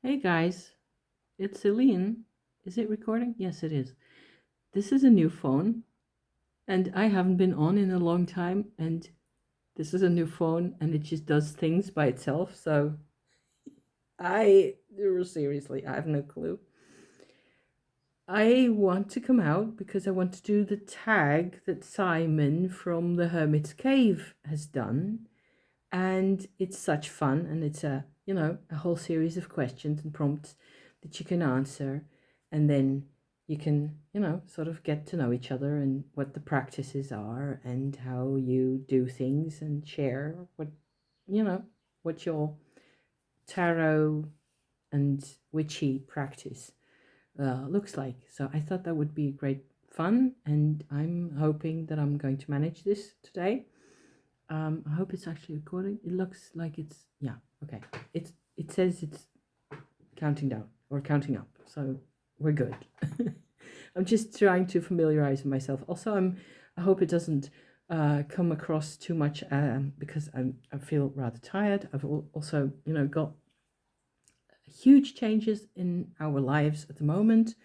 Hey guys, it's Celine. Is it recording? Yes, it is. This is a new phone, and I haven't been on in a long time, and this is a new phone, and it just does things by itself. So seriously, I have no clue. I want to come out because I want to do the tag that Simon from the Hermit's Cave has done, and it's such fun, and it's a whole series of questions and prompts that you can answer, and then you can sort of get to know each other and what the practices are and how you do things and share you know what your tarot and witchy practice looks like. So I thought that would be great fun, and I'm hoping that I'm going to manage this today. I hope it's actually recording. It looks like it's, yeah, okay. It says it's counting down or counting up, so we're good. I'm just trying to familiarize myself. Also, I hope it doesn't come across too much because I feel rather tired. I've also got huge changes in our lives at the moment,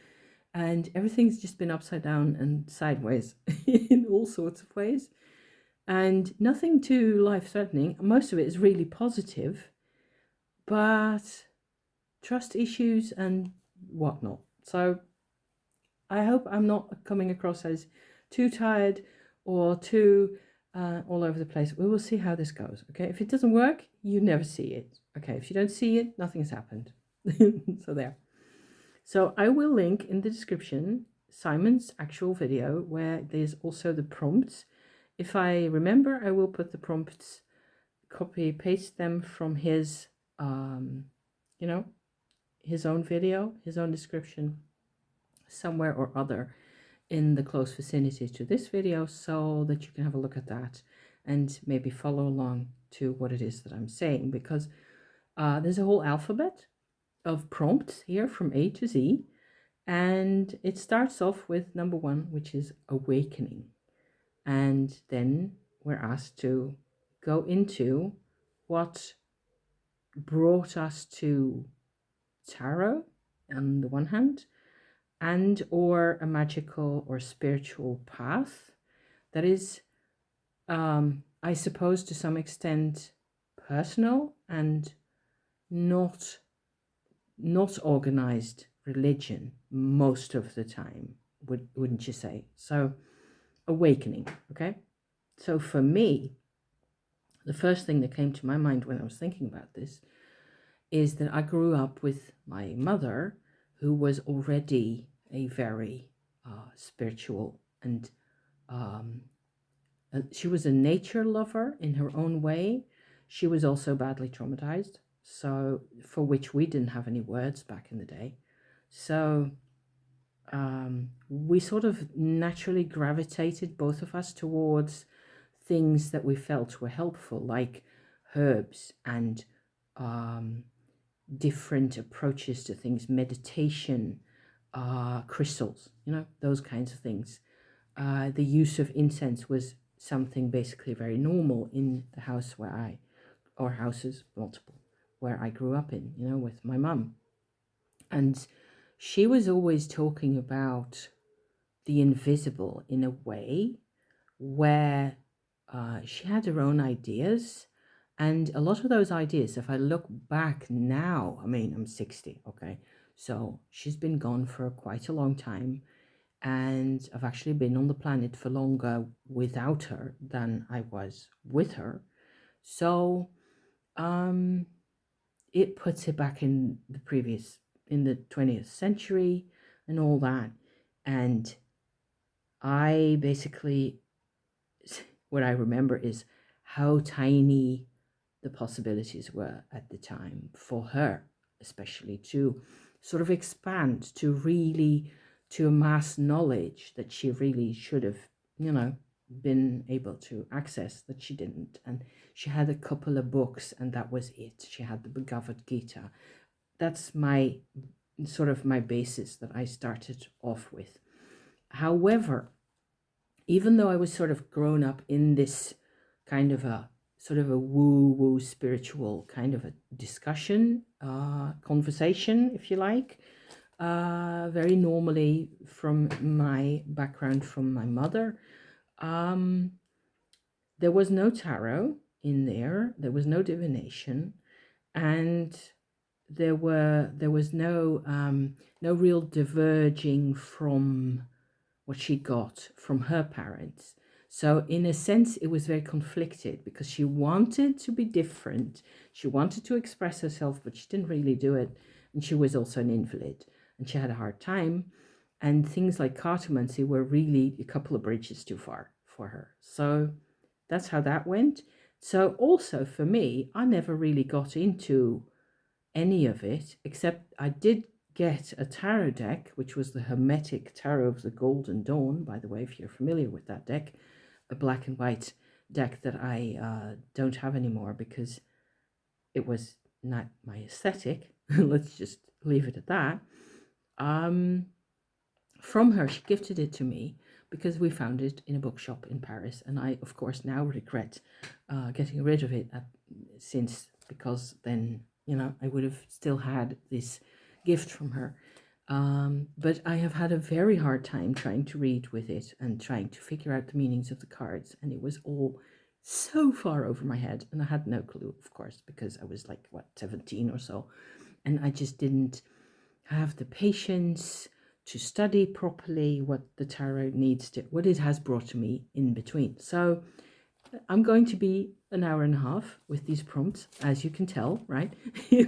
and everything's just been upside down and sideways in all sorts of ways, and nothing too life-threatening. Most of it is really positive, but trust issues and whatnot. So I hope I'm not coming across as too tired or too all over the place. We will see how this goes. Okay, if it doesn't work, you never see it. Okay, if you don't see it, nothing's happened. So there. So I will link in the description Simon's actual video where there's also the prompts. If I remember, I will put the prompts, copy paste them from his you know his own video, his own description somewhere or other in the close vicinity to this video, so that you can have a look at that and maybe follow along to what it is that I'm saying, because there's a whole alphabet of prompts here from A to Z, and it starts off with number one, which is awakening, and then we're asked to go into what brought us to tarot on the one hand, and or a magical or spiritual path that is, I suppose, to some extent personal and not organized religion most of the time, wouldn't you say? So awakening. Okay, so for me, the first thing that came to my mind when I was thinking about this is that I grew up with my mother, who was already a very spiritual and she was a nature lover in her own way. She was also badly traumatized, so for which we didn't have any words back in the day. So we sort of naturally gravitated, both of us, towards things that we felt were helpful, like herbs and different approaches to things, meditation, crystals, those kinds of things. The use of incense was something basically very normal in the house or houses, multiple, where I grew up in, with my mum. And she was always talking about the invisible in a way where she had her own ideas. And a lot of those ideas, if I look back now, I mean, I'm 60, okay? So she's been gone for quite a long time. And I've actually been on the planet for longer without her than I was with her. So it puts it back in the 20th century and all that. And I basically, what I remember is how tiny the possibilities were at the time for her, especially to sort of expand, to amass knowledge that she really should have, been able to access, that she didn't. And she had a couple of books, and that was it. She had the Bhagavad Gita. That's my basis that I started off with. However, even though I was sort of grown up in this kind of a sort of a woo-woo spiritual kind of a discussion conversation, if you like. Very normally, from my background, from my mother. Um, there was no tarot in there. There was no divination, and there was no real diverging from what she got from her parents. So in a sense, it was very conflicted because she wanted to be different. She wanted to express herself, but she didn't really do it. And she was also an invalid, and she had a hard time. And things like cartomancy were really a couple of bridges too far for her. So that's how that went. So also for me, I never really got into any of it, except I did get a tarot deck, which was the Hermetic Tarot of the Golden Dawn, by the way, if you're familiar with that deck, a black and white deck that I don't have anymore because it was not my aesthetic. Let's just leave it at that. From her, she gifted it to me because we found it in a bookshop in Paris, and I, of course, now regret getting rid of it since, because then, you know, I would have still had this gift from her. But I have had a very hard time trying to read with it and trying to figure out the meanings of the cards, and it was all so far over my head, and I had no clue, of course, because I was like, 17 or so, and I just didn't have the patience to study properly what the tarot needs to, what it has brought to me in between. So I'm going to be an hour and a half with these prompts, as you can tell, right?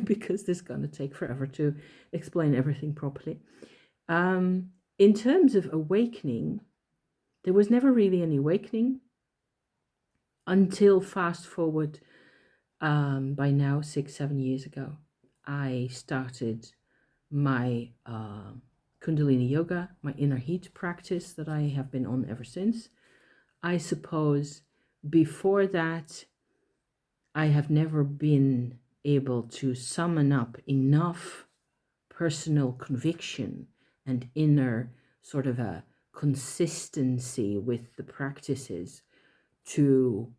Because this is going to take forever to explain everything properly. In terms of awakening, there was never really any awakening until fast forward by now 6-7 years ago. I started my Kundalini yoga, my inner heat practice that I have been on ever since. I suppose before that, I have never been able to summon up enough personal conviction and inner sort of a consistency with the practices to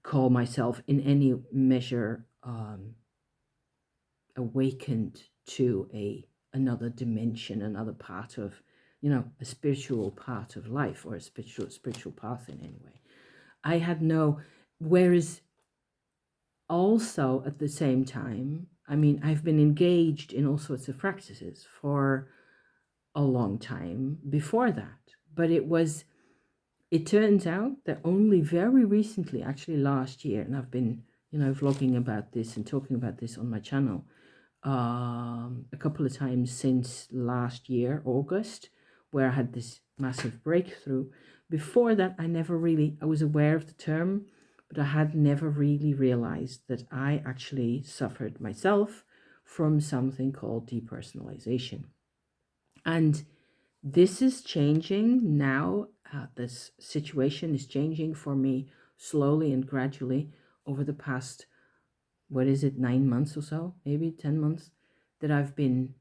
call myself in any measure awakened to another dimension, another part of, you know, a spiritual part of life, or a spiritual path in any way. I had no, whereas also at the same time, I mean, I've been engaged in all sorts of practices for a long time before that, but it turns out that only very recently, actually last year, and I've been, you know, vlogging about this and talking about this on my channel a couple of times since last year, August, where I had this massive breakthrough. Before that, I was aware of the term, but I had never really realized that I actually suffered myself from something called depersonalization. And this is changing now. This situation is changing for me slowly and gradually over the past, 9 months or so, maybe 10 months, that I've been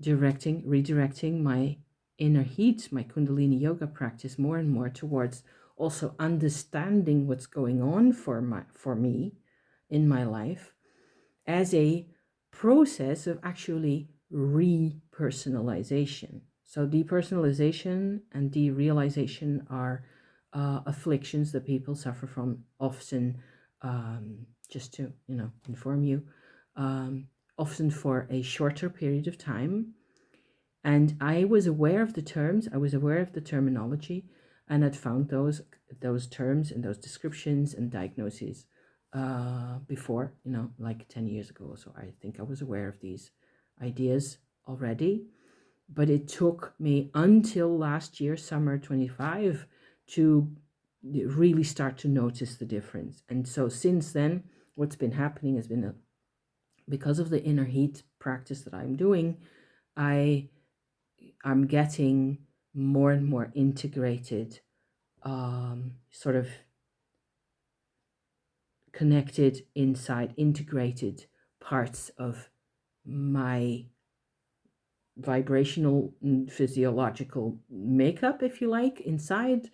redirecting my inner heat, my Kundalini yoga practice more and more towards also understanding what's going on for me in my life as a process of actually repersonalization. So depersonalization and derealization are afflictions that people suffer from often, just to, you know, inform you, often for a shorter period of time. And I was aware of the terms, I was aware of the terminology, and had found those terms and those descriptions and diagnoses before, you know, like 10 years ago. So I think I was aware of these ideas already, but it took me until last year, summer 25, to really start to notice the difference. And so since then, what's been happening has been because of the inner heat practice that I'm doing, I'm getting more and more integrated, sort of connected inside, integrated parts of my vibrational and physiological makeup, if you like, inside,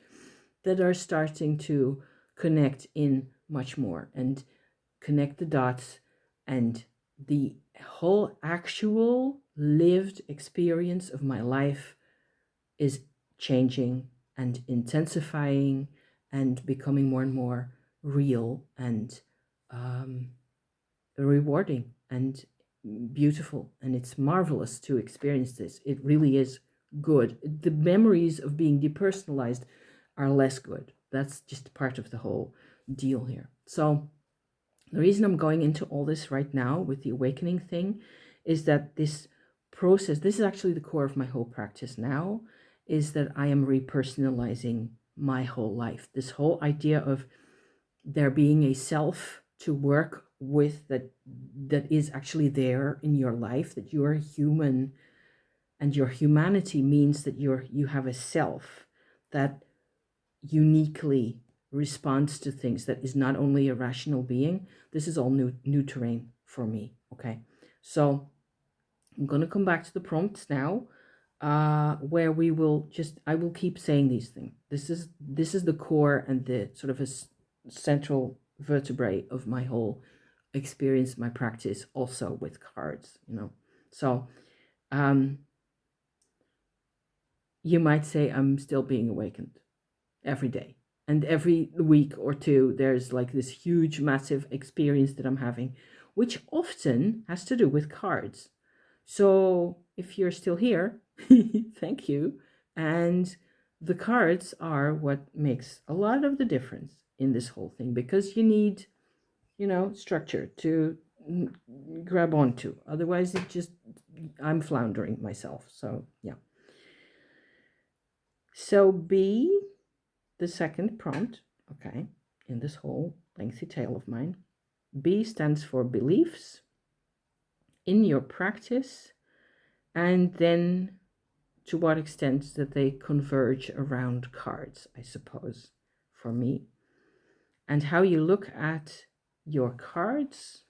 that are starting to connect in much more and connect the dots and the whole actual lived experience of my life is changing and intensifying and becoming more and more real and um, rewarding and beautiful. And it's marvelous to experience this. It really is good. The memories of being depersonalized are less good. That's just part of the whole deal here. So, the reason I'm going into all this right now with the awakening thing is that this process, this is actually the core of my whole practice now, is that I am repersonalizing my whole life. This whole idea of there being a self to work with that is actually there in your life, that you are human, and your humanity means that you have a self that uniquely responds to things, that is not only a rational being. This is all new terrain for me. Okay, so I'm going to come back to the prompts now, where I will keep saying these things. This is the core and the sort of a central vertebrae of my whole experience, my practice, also with cards. So you might say I'm still being awakened every day. And every week or two, there's like this huge, massive experience that I'm having, which often has to do with cards. So if you're still here, thank you. And the cards are what makes a lot of the difference in this whole thing, because you need, structure to grab onto. Otherwise, I'm floundering myself. So, yeah. So, B, the second prompt, okay, in this whole lengthy tale of mine. B stands for beliefs in your practice, and then to what extent that they converge around cards, I suppose, for me. And how you look at your cards,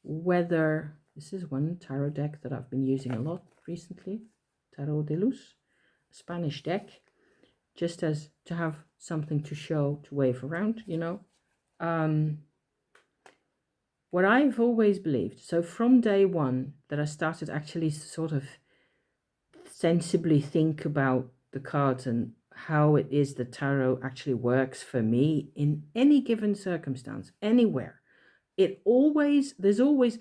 whether this is one tarot deck that I've been using a lot recently, Tarot de Luz, a Spanish deck, just as to have something to show, to wave around, what I've always believed, so from day one that I started actually sort of sensibly think about the cards and how it is the tarot actually works for me in any given circumstance, anywhere. I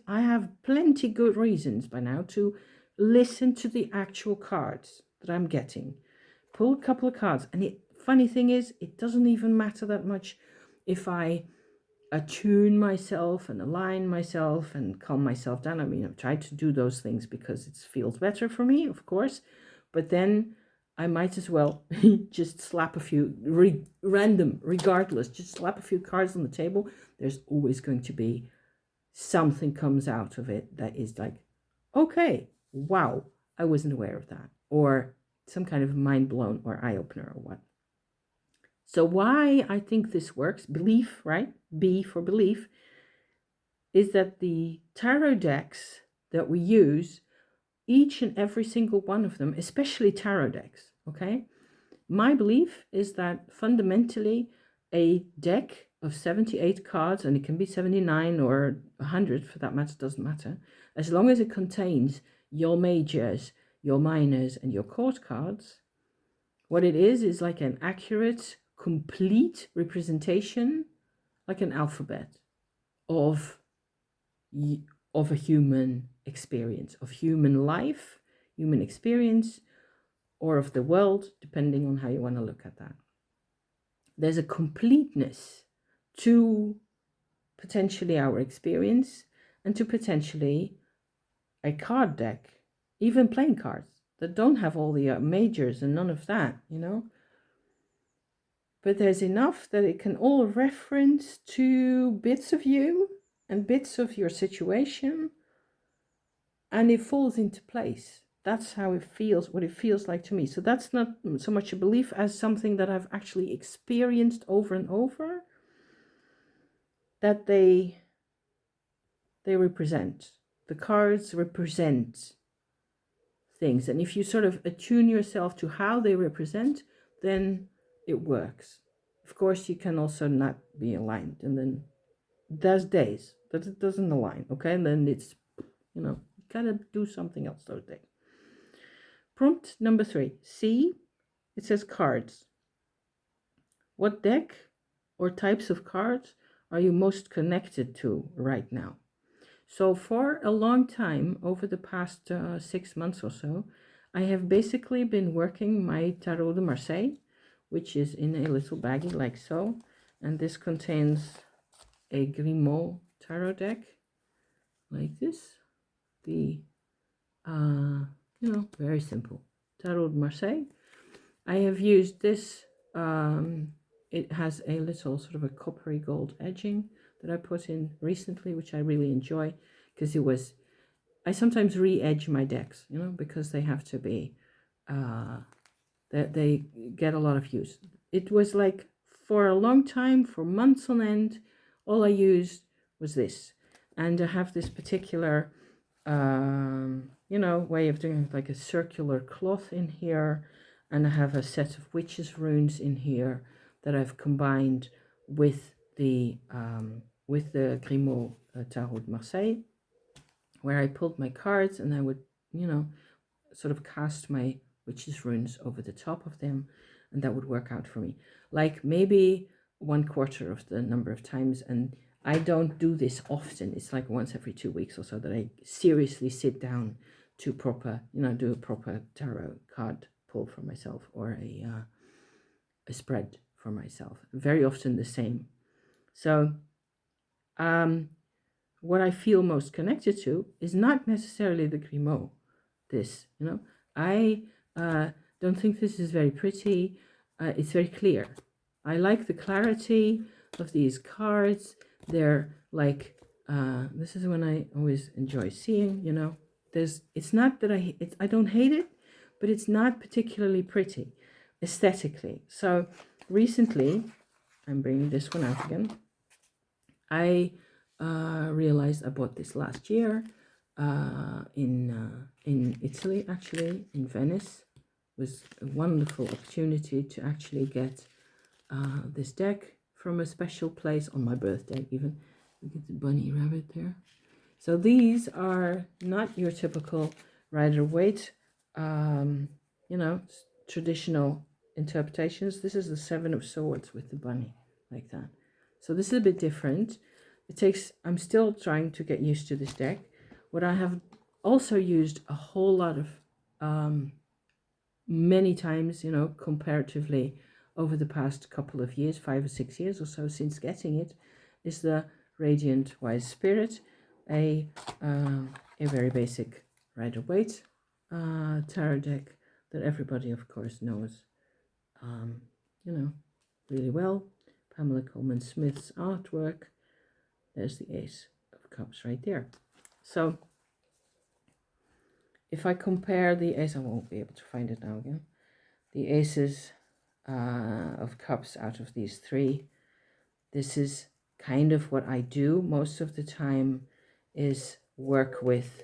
have plenty good reasons by now to listen to the actual cards that I'm getting. Pull a couple of cards, and funny thing is, it doesn't even matter that much if I attune myself and align myself and calm myself down. I mean, I've tried to do those things because it feels better for me, of course, but then I might as well just slap a few random, regardless, just slap a few cards on the table. There's always going to be something comes out of it that is like, okay, wow, I wasn't aware of that, or some kind of mind blown or eye opener or what. So why I think this works, belief, right? B for belief, is that the tarot decks that we use, each and every single one of them, especially tarot decks, okay? My belief is that fundamentally a deck of 78 cards, and it can be 79 or 100 for that matter, doesn't matter, as long as it contains your majors, your minors, and your court cards, what it is like an accurate, complete representation, like an alphabet of a human experience, of human life, human experience, or of the world, depending on how you want to look at that. There's a completeness to potentially our experience and to potentially a card deck, even playing cards that don't have all the majors and none of that, But there's enough that it can all reference to bits of you and bits of your situation, and it falls into place. That's how it feels, what it feels like to me. So that's not so much a belief as something that I've actually experienced over and over, that they represent. The cards represent things. And if you sort of attune yourself to how they represent, then it works. Of course, you can also not be aligned, and then there's days that it doesn't align, okay? And then it's, gotta do something else those days. Prompt number 3. C, it says cards. What deck or types of cards are you most connected to right now? So for a long time, over the past 6 months or so, I have basically been working my Tarot de Marseille, which is in a little baggie like so. And this contains a Grimaud tarot deck like this. The, very simple Tarot de Marseille. I have used this. It has a little sort of a coppery gold edging that I put in recently, which I really enjoy because I sometimes re-edge my decks, because they have to be, they get a lot of use. It was like for a long time, for months on end, all I used was this. And I have this particular, way of doing like a circular cloth in here. And I have a set of witches runes in here that I've combined with the Grimaud Tarot de Marseille, where I pulled my cards and I would, sort of cast my witches runes over the top of them, and that would work out for me. Like maybe 1/4 of the number of times, and I don't do this often. It's like once every 2 weeks or so that I seriously sit down to proper, do a proper tarot card pull for myself, or a spread for myself. Very often the same. So, what I feel most connected to is not necessarily the Grimaud. I don't think this is very pretty. It's very clear. I like the clarity of these cards. They're like, this is when I always enjoy seeing, it's not that I don't hate it, but it's not particularly pretty aesthetically. So recently, I'm bringing this one out again. I realized I bought this last year in Italy, actually, in Venice. It was a wonderful opportunity to actually get this deck from a special place on my birthday, even. Look at the bunny rabbit there. So these are not your typical Rider-Waite, traditional interpretations. This is the 7 of Swords with the bunny, like that. So this is a bit different. I'm still trying to get used to this deck. What I have also used a whole lot of, many times, comparatively over the past couple of years, 5 or 6 years or so since getting it, is the Radiant Wise Spirit, a very basic Rider-Waite tarot deck that everybody, of course, knows, really well. Pamela Coleman Smith's artwork. There's the Ace of Cups right there. So if I compare the Ace, I won't be able to find it now again. The Aces of Cups out of these 3. This is kind of what I do most of the time, is work with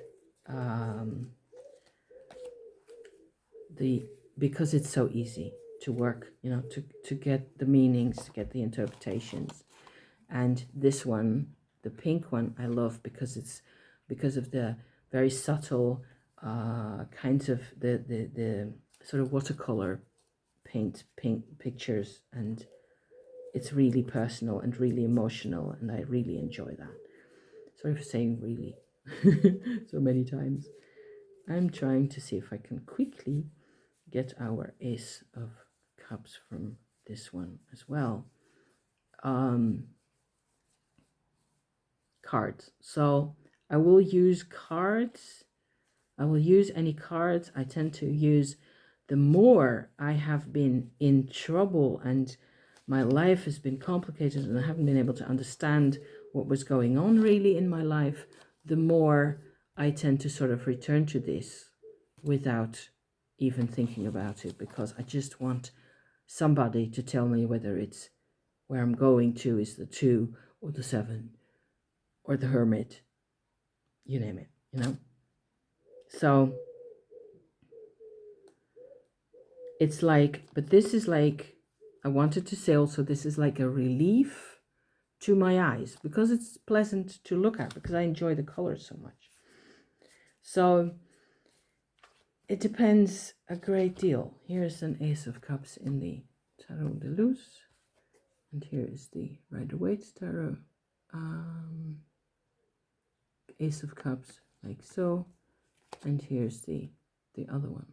because it's so easy to work, to get the meanings, to get the interpretations. And this one, the pink one, I love because of the very subtle kinds of the sort of watercolor pink pictures, and it's really personal and really emotional, and I really enjoy that. Sorry for saying really so many times. I'm trying to see if I can quickly get our Ace of Cups from this one as well. Cards. So I will use cards. I will use any cards. I tend to use, the more I have been in trouble and my life has been complicated and I haven't been able to understand what was going on really in my life, the more I tend to sort of return to this without even thinking about it, because I just want somebody to tell me whether it's where I'm going to is the 2 or the 7 or the Hermit, you name it, So it's like, but this is like, I wanted to say also, this is like a relief to my eyes, because it's pleasant to look at, because I enjoy the colors so much. So it depends a great deal. Here's an Ace of Cups in the Tarot de Luz, and here is the Rider-Waite Tarot. Ace of Cups, like so, and here's the other one.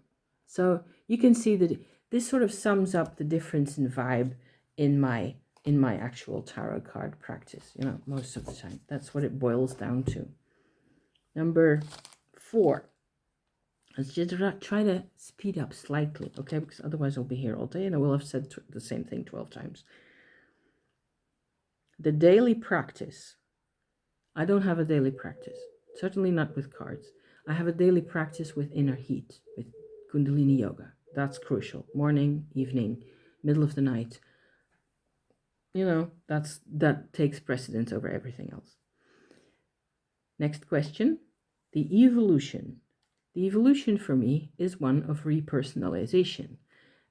So you can see that this sort of sums up the difference in vibe in my actual tarot card practice, you know, most of the time. That's what it boils down to. Number 4. Let's just try to speed up slightly, okay? Because otherwise I'll be here all day and I will have said the same thing 12 times. The daily practice. I don't have a daily practice, certainly not with cards. I have a daily practice with inner heat, with Kundalini Yoga. That's crucial. Morning, evening, middle of the night. You know, that takes precedence over everything else. Next question. The evolution. The evolution for me is one of repersonalization.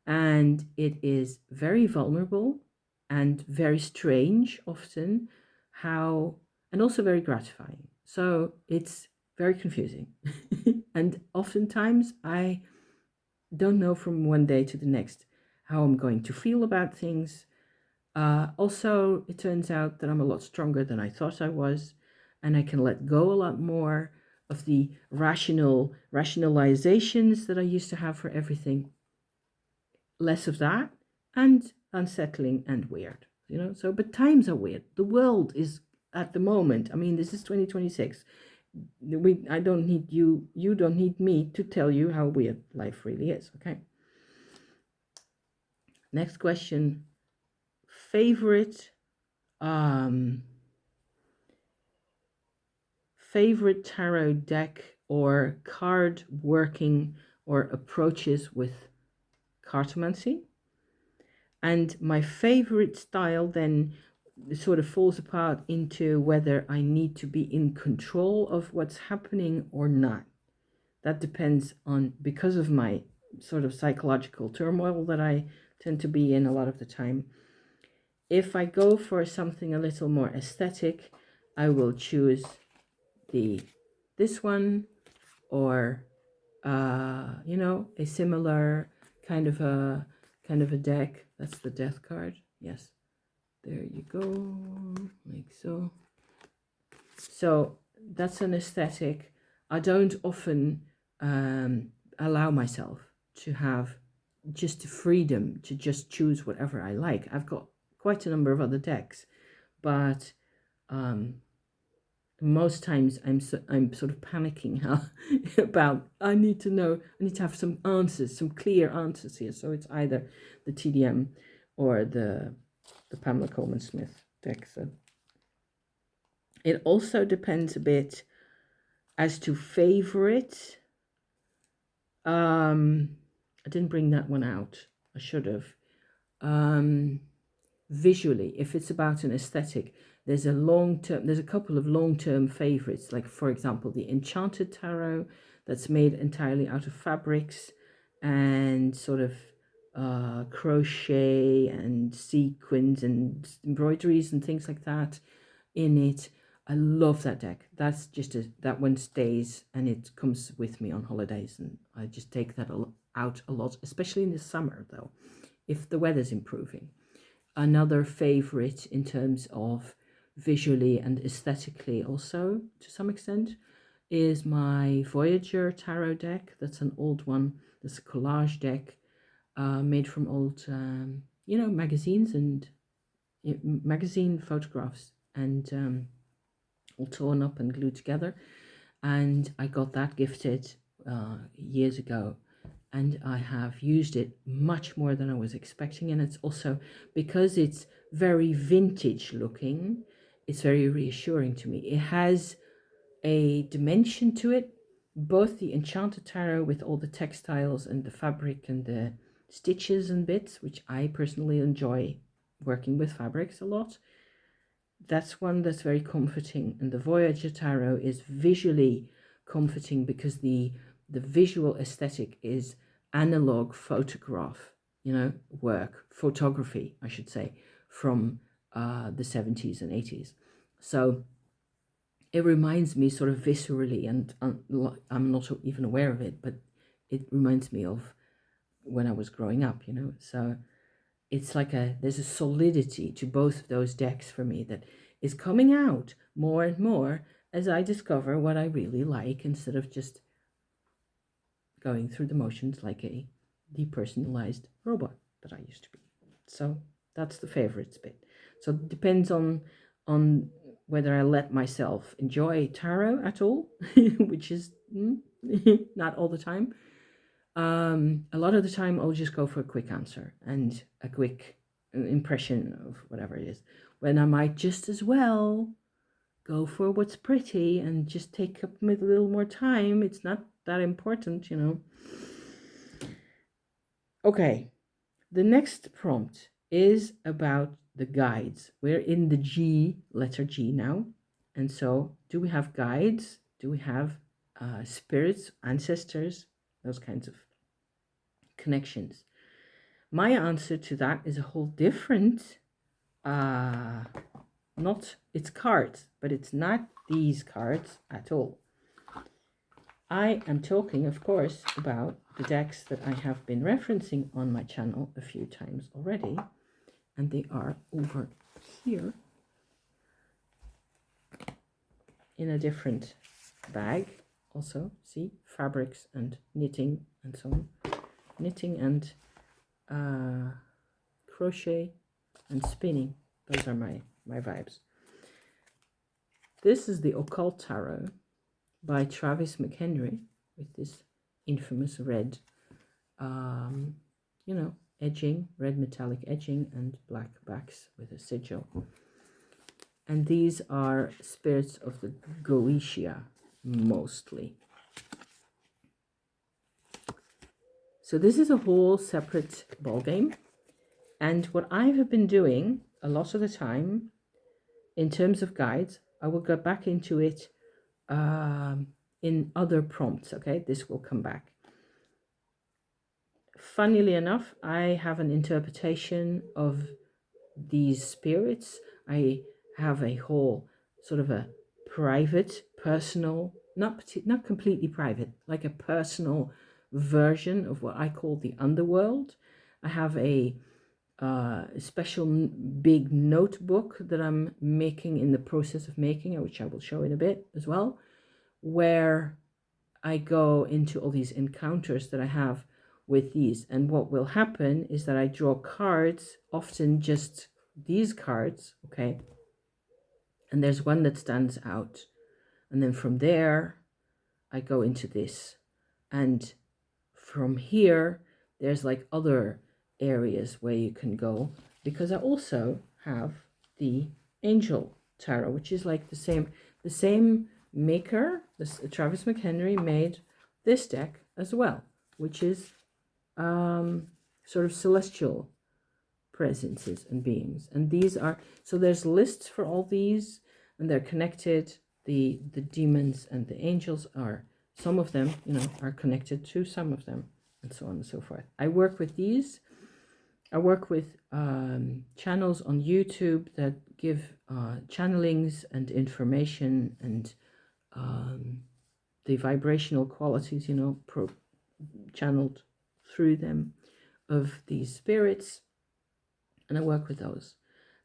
And it is very vulnerable and very strange often, and also very gratifying. So it's very confusing. And oftentimes I don't know from one day to the next how I'm going to feel about things. Also, it turns out that I'm a lot stronger than I thought I was, and I can let go a lot more of the rationalizations that I used to have for everything. Less of that, and unsettling and weird, you know. So, but times are weird. The world is, at the moment, I mean, this is 2026. I don't need you don't need me to tell you how weird life really is, okay? Next question. Favorite tarot deck or card working or approaches with cartomancy. And my favorite style then sort of falls apart into whether I need to be in control of what's happening or not. That depends on, because of my sort of psychological turmoil that I tend to be in a lot of the time. If I go for something a little more aesthetic, I will choose this one, or you know, a similar kind of a deck. That's the Death card. Yes, there you go, like so. So that's an aesthetic. I don't often allow myself to have just the freedom to just choose whatever I like. I've got quite a number of other decks, but most times I'm sort of panicking about, I need to have some answers, some clear answers here. So it's either the TDM or the Pamela Coleman Smith deck. So it also depends a bit as to favorite. I didn't bring that one out. I should have. Visually, if it's about an aesthetic, there's a couple of long-term favorites, like for example the Enchanted Tarot, that's made entirely out of fabrics and sort of crochet and sequins and embroideries and things like that in it. I love that deck. That's just that one stays, and it comes with me on holidays, and I just take that out a lot, especially in the summer though, if the weather's improving. Another favorite in terms of visually and aesthetically also, to some extent, is my Voyager tarot deck. That's an old one. That's a collage deck made from old, you know, magazines and magazine photographs, and all torn up and glued together. And I got that gifted years ago. And I have used it much more than I was expecting. And it's also, because it's very vintage looking, it's very reassuring to me. It has a dimension to it, both the Enchanted Tarot with all the textiles and the fabric and the stitches and bits, which I personally enjoy working with fabrics a lot. That's one that's very comforting. And the Voyager Tarot is visually comforting because the visual aesthetic is analog photography, I should say, from the 70s and 80s. So it reminds me sort of viscerally, and I'm not even aware of it, but it reminds me of when I was growing up, So it's like there's a solidity to both of those decks for me that is coming out more and more as I discover what I really like, instead of just going through the motions like a depersonalized robot that I used to be. So that's the favorites bit. So it depends on whether I let myself enjoy tarot at all, which is not all the time. A lot of the time I'll just go for a quick answer and a quick impression of whatever it is, when I might just as well go for what's pretty and just take up a little more time. It's not that important, Okay, the next prompt is about the guides. We're in the G, letter G now. And so, do we have guides? Do we have spirits, ancestors, those kinds of connections? My answer to that is a whole different, it's cards, but it's not these cards at all. I am talking, of course, about the decks that I have been referencing on my channel a few times already, and they are over here in a different bag. Also, see, fabrics and knitting and so on. Knitting and crochet and spinning. Those are my vibes. This is the Occult Tarot by Travis McHenry, with this infamous red, edging, red metallic edging, and black backs with a sigil. And these are spirits of the Goetia, mostly. So this is a whole separate ballgame. And what I have been doing a lot of the time, in terms of guides, I will go back into it in other prompts, okay? This will come back. Funnily enough, I have an interpretation of these spirits. I have a whole sort of a private, personal, not completely private, like a personal version of what I call the underworld. I have a special big notebook that I'm making, in the process of making, which I will show in a bit as well, where I go into all these encounters that I have with these. And what will happen is that I draw cards, often just these cards, okay? And there's one that stands out. And then from there, I go into this. And from here, there's like other areas where you can go, because I also have the Angel Tarot, which is like the same maker. Travis McHenry made this deck as well, which is sort of celestial presences and beings. And these are, so there's lists for all these, and they're connected. The demons and the angels are, some of them, are connected to some of them, and so on and so forth. I work with these. I work with channels on YouTube that give channelings and information, and the vibrational qualities, channeled through them, of these spirits, and I work with those.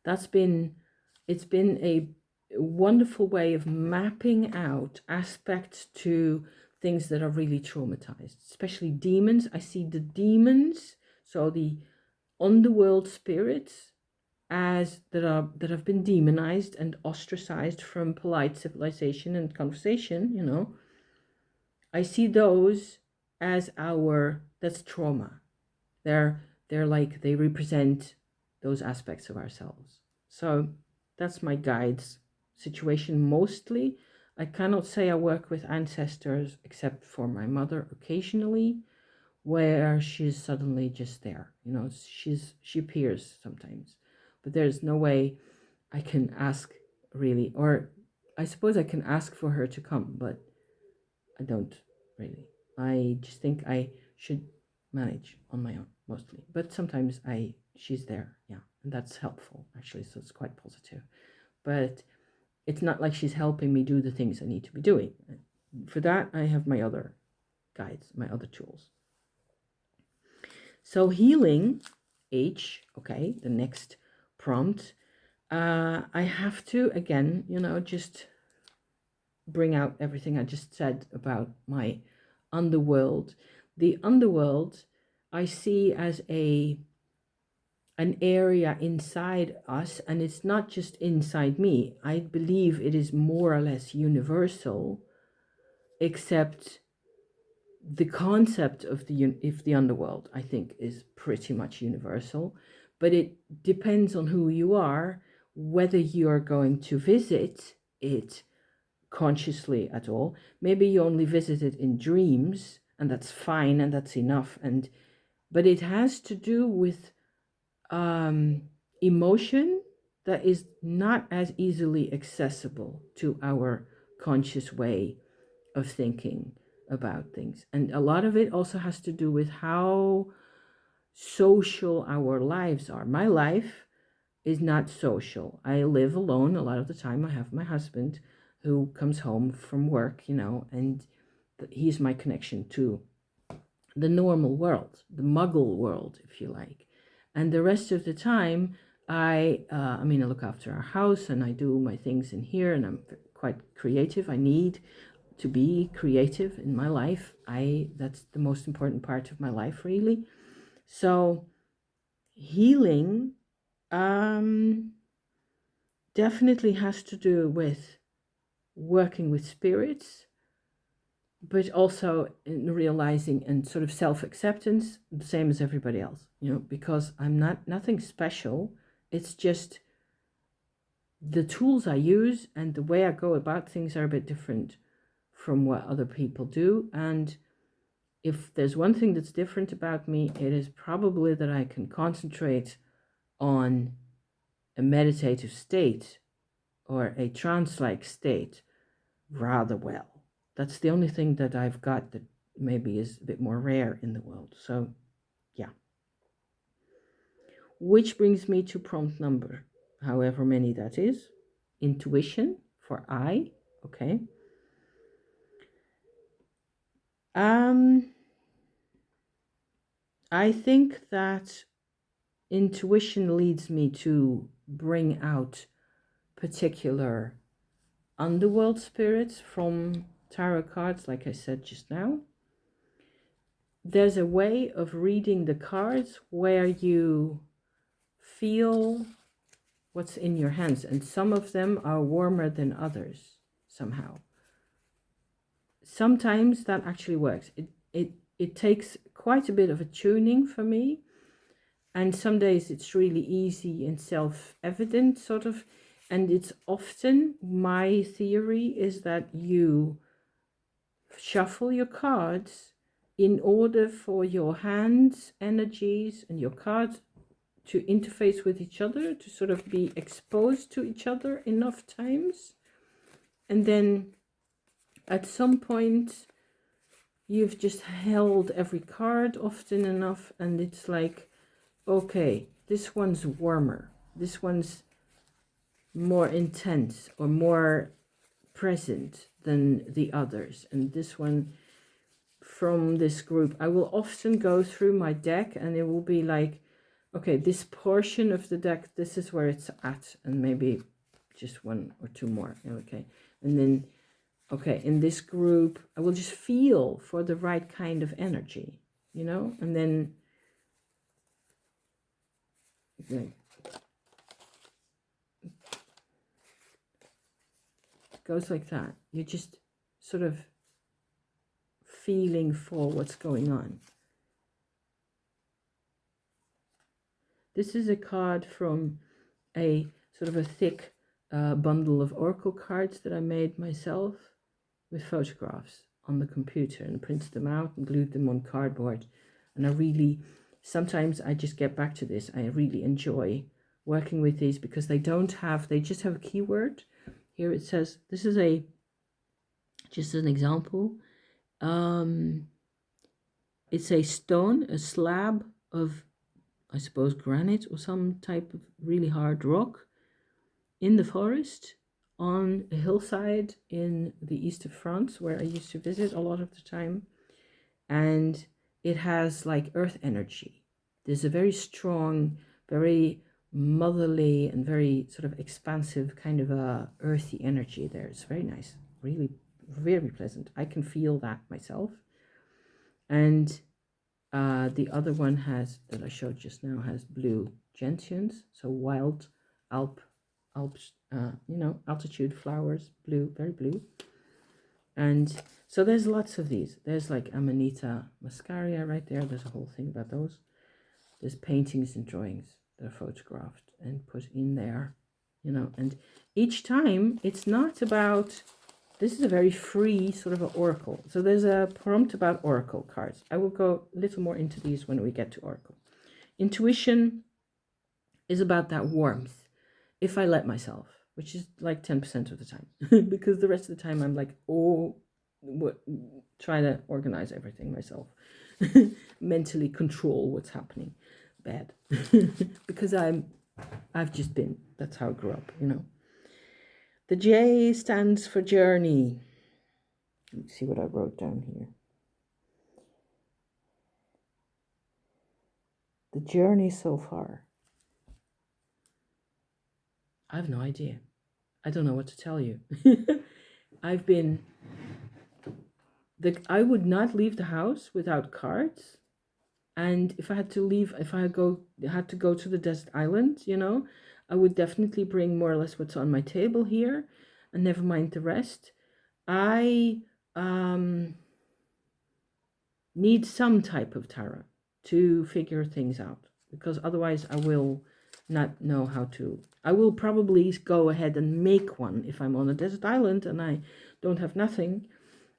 It's been a wonderful way of mapping out aspects to things that are really traumatized, especially demons. I see the demons, so the underworld spirits, as that have been demonized and ostracized from polite civilization and conversation. I see those as that's trauma. They're like, they represent those aspects of ourselves. So that's my guides situation mostly. I cannot say I work with ancestors except for my mother occasionally, where she's suddenly just there. She appears sometimes, but there's no way I can ask really, or I suppose I can ask for her to come, but I don't really. I just think I should manage on my own mostly, but sometimes she's there, yeah, and that's helpful actually, so it's quite positive. But it's not like she's helping me do the things I need to be doing. For that, I have my other guides, my other tools. So healing, H, okay, the next prompt. I have to, again, just bring out everything I just said about my underworld. The underworld I see as an area inside us, and it's not just inside me. I believe it is more or less universal, except the concept of the underworld, I think, is pretty much universal, but it depends on who you are, whether you're going to visit it consciously at all. Maybe you only visit it in dreams, and that's fine, and that's enough. But it has to do with emotion that is not as easily accessible to our conscious way of thinking about things. And a lot of it also has to do with how social our lives are. My life is not social. I live alone a lot of the time. I have my husband who comes home from work, and he's my connection to the normal world, the muggle world, if you like. And the rest of the time, I look after our house and I do my things in here, and I'm quite creative. I need to be creative in my life. That's the most important part of my life, really. So healing definitely has to do with working with spirits, but also in realizing and sort of self-acceptance, the same as everybody else, because I'm nothing special. It's just the tools I use and the way I go about things are a bit different from what other people do. And if there's one thing that's different about me, it is probably that I can concentrate on a meditative state or a trance-like state rather well. That's the only thing that I've got that maybe is a bit more rare in the world. So, yeah. Which brings me to prompt number, however many that is. Intuition for I. Okay. I think that intuition leads me to bring out particular underworld spirits from tarot cards, like I said just now. There's a way of reading the cards where you feel what's in your hands, and some of them are warmer than others somehow. Sometimes that actually works. It takes quite a bit of a tuning for me, and some days it's really easy and self-evident sort of, and it's often, my theory is that you shuffle your cards in order for your hands energies and your cards to interface with each other, to sort of be exposed to each other enough times, and then at some point you've just held every card often enough, and it's like, okay, this one's warmer, this one's more intense or more present than the others, and this one from this group. I will often go through my deck and it will be like, okay, this portion of the deck, this is where it's at, and maybe just one or two more. Okay, and then, okay, in this group, I will just feel for the right kind of energy, and then it goes like that. You're just sort of feeling for what's going on. This is a card from a sort of a thick bundle of oracle cards that I made myself with photographs on the computer, and printed them out and glued them on cardboard. And sometimes I just get back to this. I really enjoy working with these because they just have a keyword. Here it says, this is just an example. It's a stone, a slab of I suppose, granite or some type of really hard rock in the forest on a hillside in the east of France, where I used to visit a lot of the time. And it has like earth energy. There's a very strong, very motherly and very sort of expansive kind of a earthy energy there. It's very nice, really very pleasant. I can feel that myself. And the other one has, that I showed just now, has blue gentians, so wild Alps, altitude flowers, blue, very blue. And so there's lots of these. There's like Amanita muscaria right there. There's a whole thing about those. There's paintings and drawings that are photographed and put in there, and each time it's not about, this is a very free sort of an oracle. So there's a prompt about oracle cards. I will go a little more into these when we get to oracle. Intuition is about that warmth, if I let myself, which is like 10% of the time, because the rest of the time I'm like, try to organize everything myself, mentally control what's happening. Bad, because I've just been, that's how I grew up, The J stands for journey. Let me see what I wrote down here. The journey so far. I have no idea. I don't know what to tell you. I would not leave the house without cards. And if I had to leave, if I had to go to the desert island, I would definitely bring more or less what's on my table here, and never mind the rest. I need some type of tarot to figure things out, because otherwise I will not know how to. I will probably go ahead and make one if I'm on a desert island and I don't have nothing.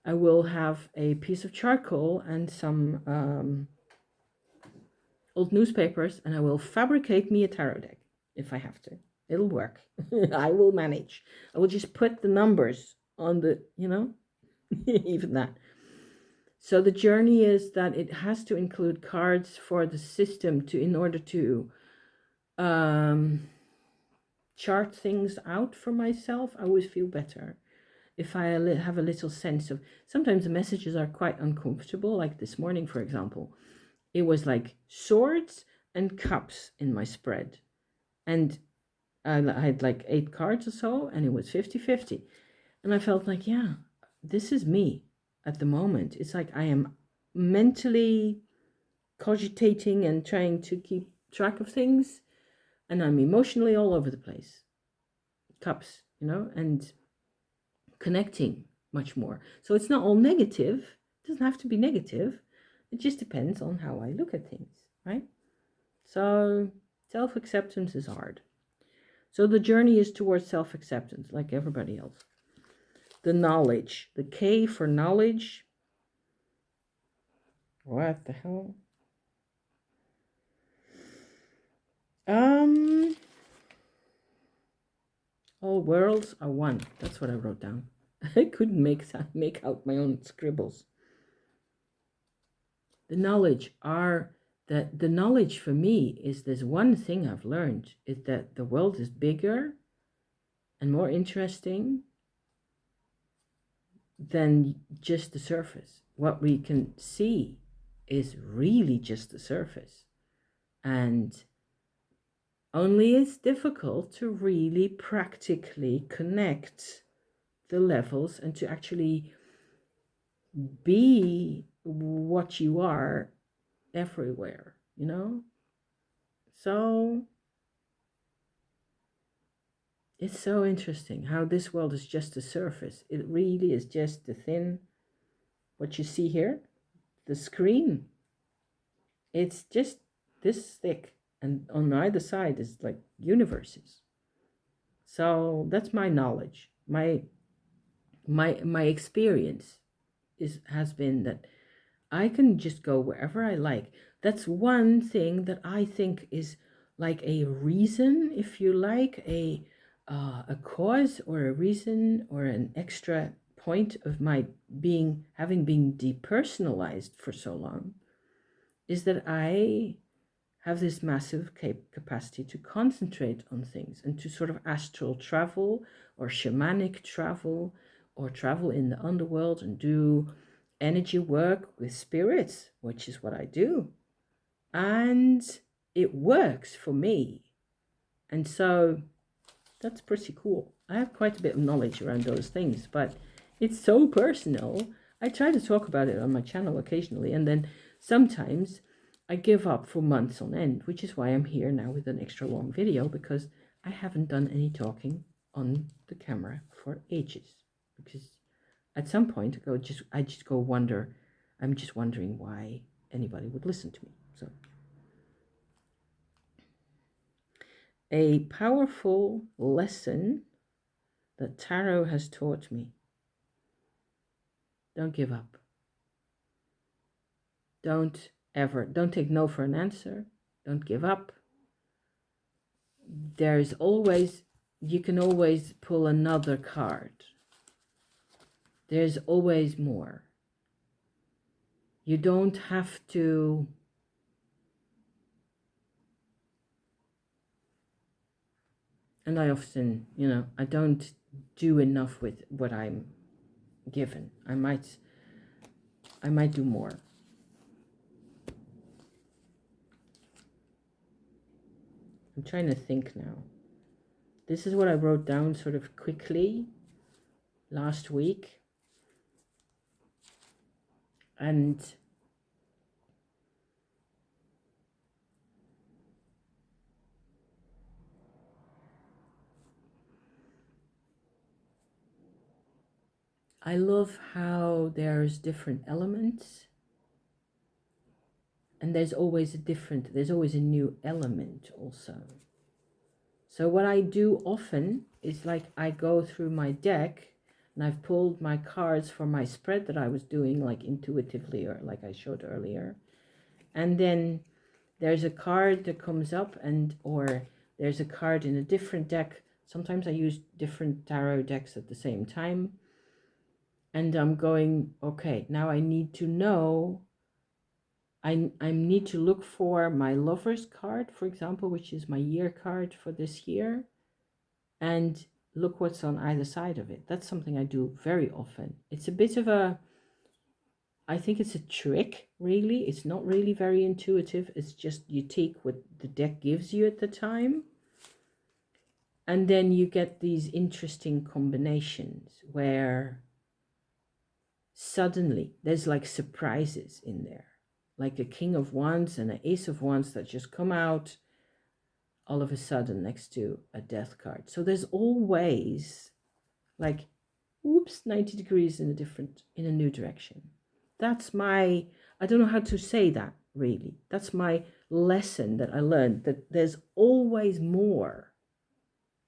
I will have a piece of charcoal and some old newspapers, and I will fabricate me a tarot deck if I have to. It'll work. I will manage. I will just put the numbers on the, even that. So the journey is that it has to include cards for the system in order to chart things out for myself. I always feel better if I have a little sense of, sometimes the messages are quite uncomfortable. Like this morning, for example, it was like swords and cups in my spread. And I had like 8 cards or so, and it was 50-50. And I felt like, yeah, this is me at the moment. It's like I am mentally cogitating and trying to keep track of things, and I'm emotionally all over the place. Cups, and connecting much more. So it's not all negative. It doesn't have to be negative. It just depends on how I look at things, right? So self-acceptance is hard. So the journey is towards self-acceptance, like everybody else. The knowledge, the K for knowledge. What the hell? All worlds are one. That's what I wrote down. I couldn't make out my own scribbles. The knowledge the knowledge for me is, there's one thing I've learned, is that the world is bigger and more interesting than just the surface. What we can see is really just the surface. And only it's difficult to really practically connect the levels and to actually be what you are everywhere, So it's so interesting how this world is just the surface. It really is just the thin, what you see here, the screen. It's just this thick, and on either side is like universes. So that's my knowledge. My experience has been that I can just go wherever I like. That's one thing that I think is like a reason, if you like, a cause or a reason or an extra point of my having been depersonalized for so long, is that I have this massive capacity to concentrate on things and to sort of astral travel or shamanic travel or travel in the underworld and do energy work with spirits, which is what I do. And it works for me. And so that's pretty cool. I have quite a bit of knowledge around those things, but it's so personal. I try to talk about it on my channel occasionally, and then sometimes I give up for months on end, which is why I'm here now with an extra long video, because I haven't done any talking on the camera for ages. Because at some point I just go wonder, I'm just wondering why anybody would listen to me. So a powerful lesson that tarot has taught me. Don't give up. Don't take no for an answer. Don't give up. There's always, you can always pull another card. There's always more. You don't have to and I often, I don't do enough with what I'm given. I might do more. I'm trying to think now. This is what I wrote down sort of quickly last week. And I love how there's different elements. And there's always a new element also. So what I do often is like I go through my deck and I've pulled my cards for my spread that I was doing like intuitively or like I showed earlier. And then there's a card that comes up or there's a card in a different deck. Sometimes I use different tarot decks at the same time. And I'm going, okay, now I need to know I need to look for my lover's card, for example, which is my year card for this year, and look what's on either side of it. That's something I do very often. It's a bit of I think it's a trick, really. It's not really very intuitive. It's just you take what the deck gives you at the time, and then you get these interesting combinations where suddenly there's like surprises in there. Like a King of Wands and an Ace of Wands that just come out all of a sudden next to a Death card. So there's always like, oops, 90 degrees in a new direction. That's I don't know how to say that really. That's my lesson that I learned, that there's always more.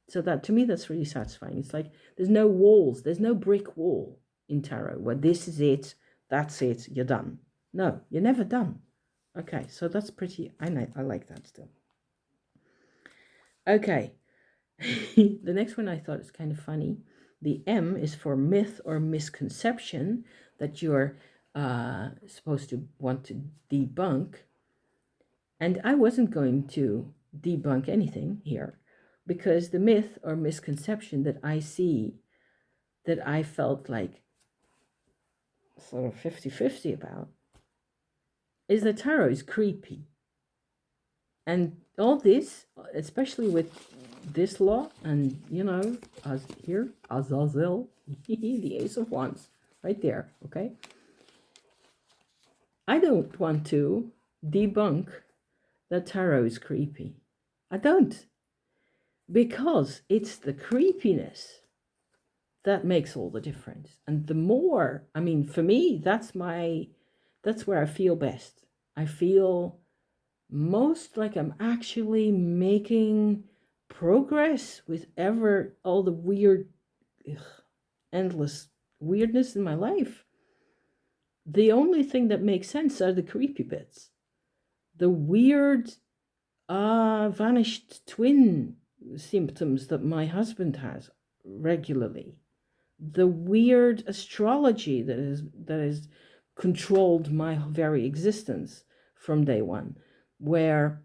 So that to me, that's really satisfying. It's like there's no walls, there's no brick wall in tarot where this is it, that's it, you're done. No, you're never done. Okay, so that's pretty, I like that still. Okay, the next one I thought is kind of funny. The M is for myth or misconception that you're supposed to want to debunk. And I wasn't going to debunk anything here, because the myth or misconception that I see, that I felt like sort of 50-50 about, is that tarot is creepy. And all this, especially with this law, and as here, Azazel, the Ace of Wands, right there, okay? I don't want to debunk that tarot is creepy. I don't. Because it's the creepiness that makes all the difference. And the more, for me, that's where I feel best. I feel most like I'm actually making progress with all the weird, endless weirdness in my life. The only thing that makes sense are the creepy bits. The weird, vanished twin symptoms that my husband has regularly. The weird astrology that is controlled my very existence from day one, where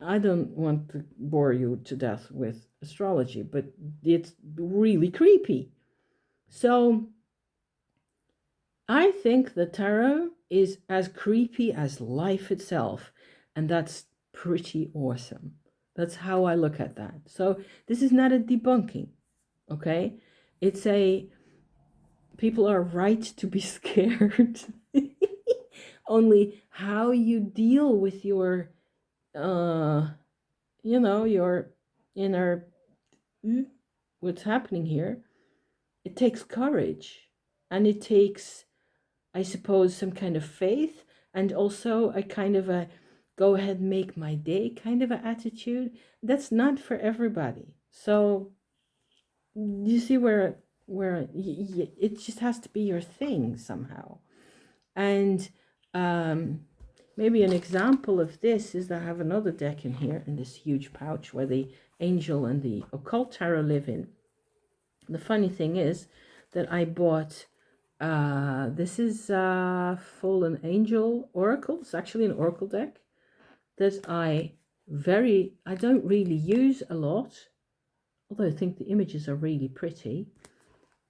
I don't want to bore you to death with astrology, but it's really creepy. So I think the tarot is as creepy as life itself, and that's pretty awesome. That's how I look at that. So this is not a debunking, okay? It's a people are right to be scared. Only how you deal with your your inner what's happening here, it takes courage, and it takes, I suppose, some kind of faith, and also a kind of a go ahead, make my day kind of an attitude. That's not for everybody. So you see where it just has to be your thing somehow. And maybe an example of this is that I have another deck in here, in this huge pouch where the angel and the occult tarot live in. The funny thing is that I bought this is Fallen Angel Oracle. It's actually an Oracle deck that I don't really use a lot, although I think the images are really pretty.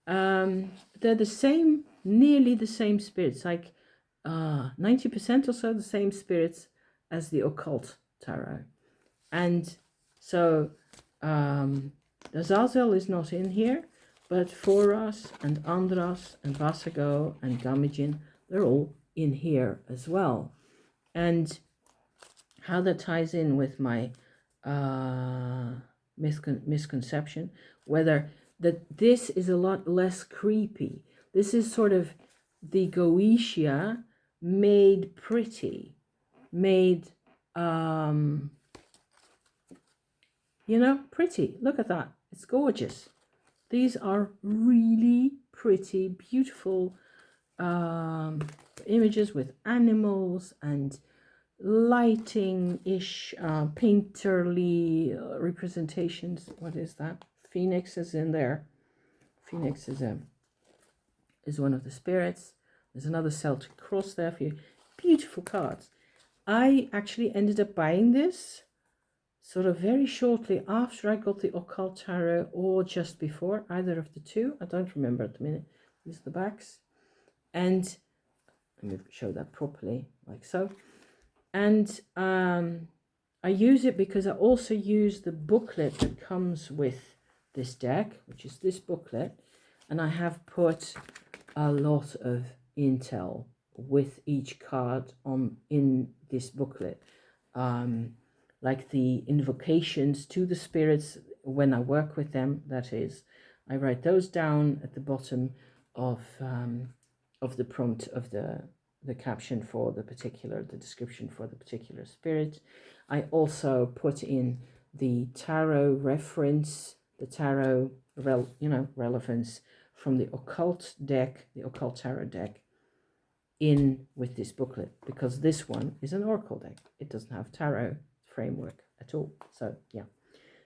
They're the same, nearly the same spirits, like 90% or so the same spirits as the occult tarot. And so the Zazel is not in here, but Foras and Andras and Vasago and Gamijin, they're all in here as well. And how that ties in with my misconception, whether that this is a lot less creepy. This is sort of the Goetia made pretty, made pretty. Look at that. It's gorgeous. These are really pretty, beautiful images with animals and lighting-ish, painterly representations. What is that? Phoenix is in there. Phoenix is one of the spirits. There's another Celtic cross there for you. Beautiful cards. I actually ended up buying this sort of very shortly after I got the occult tarot, or just before, either of the two. I don't remember at the minute. These are the backs. And let me show that properly, like so. And I use it because I also use the booklet that comes with this deck, which is this booklet. And I have put a lot of intel with each card in this booklet. Like the invocations to the spirits when I work with them, that is. I write those down at the bottom of the prompt of the caption for the description for the particular spirit. I also put in the tarot reference, the tarot relevance from the occult deck, the occult tarot deck, in with this booklet, because this one is an oracle deck. It doesn't have tarot framework at all. So yeah,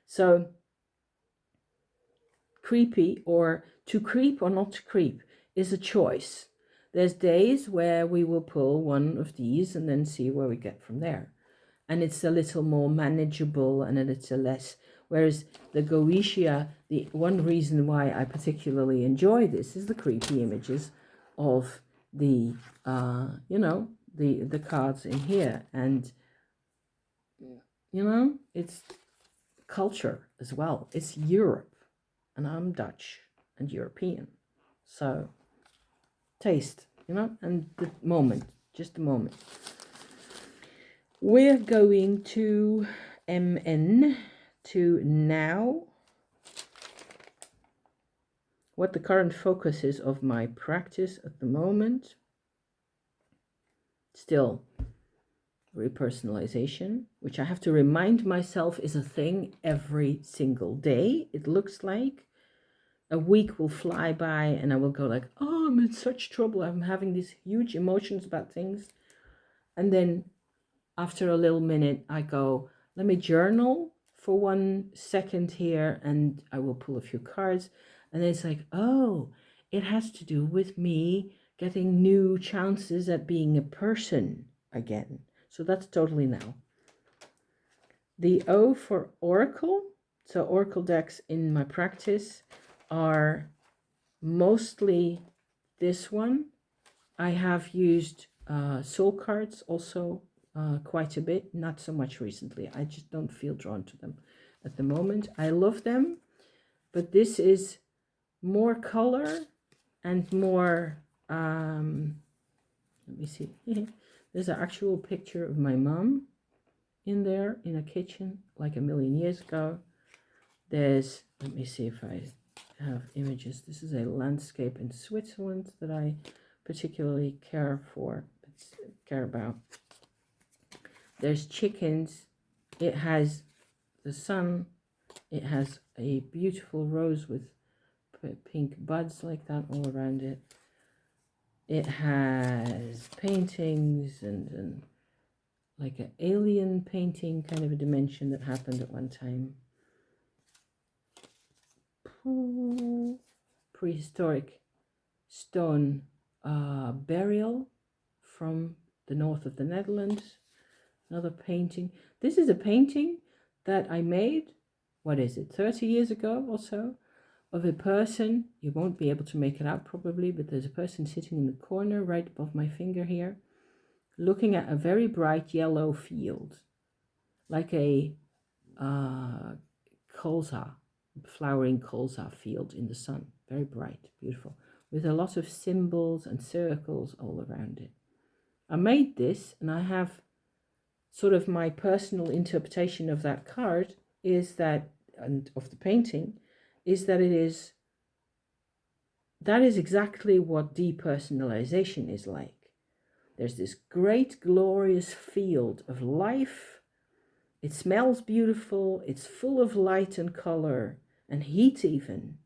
so creepy, or to creep or not to creep, is a choice. There's days where we will pull one of these and then see where we get from there, and it's a little more manageable and a little less. Whereas the Goetia, the one reason why I particularly enjoy this is the creepy images of the the cards in here, and it's culture as well. It's Europe, and I'm Dutch and European, so taste, and the moment, just a moment. We're going to MN, to now. What the current focus is of my practice at the moment. Still repersonalization, which I have to remind myself is a thing every single day. It looks like a week will fly by and I will go like, oh, I'm in such trouble. I'm having these huge emotions about things. And then after a little minute, I go, let me journal for 1 second here, and I will pull a few cards. And then it's like, oh, it has to do with me getting new chances at being a person again. So that's totally now. The O for Oracle. So Oracle decks in my practice are mostly this one. I have used soul cards also quite a bit, not so much recently. I just don't feel drawn to them at the moment. I love them, but this is more color and more, let me see. There's an actual picture of my mom in there in a kitchen like a million years ago. There's, let me see if I have images. This is a landscape in Switzerland that I particularly care about. There's chickens. It has the sun. It has a beautiful rose with pink buds like that all around it. It has paintings and like an alien painting kind of a dimension that happened at one time. Prehistoric stone burial from the north of the Netherlands. Another painting. This is a painting that I made, what is it, 30 years ago or so, of a person. You won't be able to make it out probably, but there's a person sitting in the corner right above my finger here, looking at a very bright yellow field, like a colza, flowering colza field in the sun. Very bright, beautiful, with a lot of symbols and circles all around it. I made this, and I have sort of my personal interpretation of that card is that, and of the painting, is that that is exactly what depersonalization is like. There's this great, glorious field of life. It smells beautiful. It's full of light and color and heat even.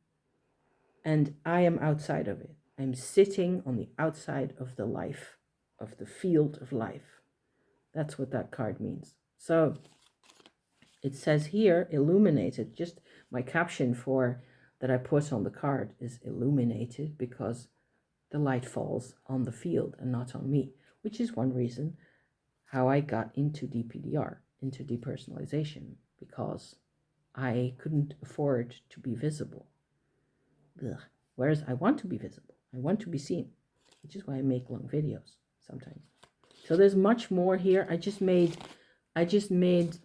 And I am outside of it. I'm sitting on the outside of the life, of the field of life. That's what that card means. So it says here, illuminated. Just my caption for that I put on the card is illuminated because the light falls on the field and not on me, which is one reason how I got into DPDR, into depersonalization, because I couldn't afford to be visible. Ugh. Whereas I want to be visible. I want to be seen, which is why I make long videos sometimes. So there's much more here. I just made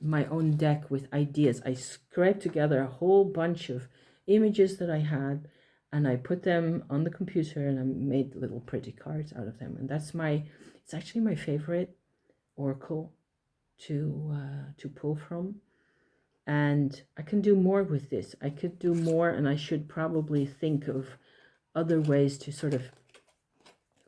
my own deck with ideas. I scraped together a whole bunch of images that I had, and I put them on the computer, and I made little pretty cards out of them. And it's actually my favorite oracle to pull from. And I can do more with this. I could do more, and I should probably think of other ways to sort of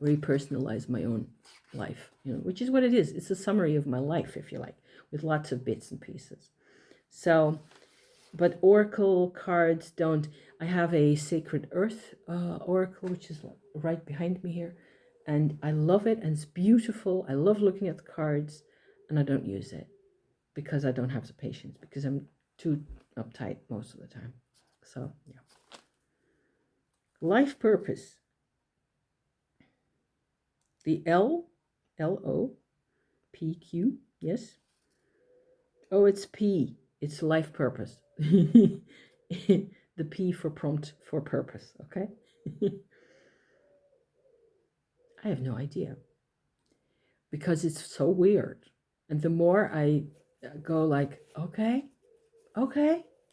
repersonalize my own life, which is what it is. It's a summary of my life, if you like, with lots of bits and pieces. So, but oracle cards don't. I have a Sacred Earth oracle, which is right behind me here, and I love it, and it's beautiful. I love looking at the cards, and I don't use it because I don't have the patience, because I'm too uptight most of the time. So, yeah. Life purpose. The L-O-P-Q, yes. Oh, it's P. It's life purpose. The P for prompt for purpose, okay? I have no idea. Because it's so weird. And the more I go like, okay,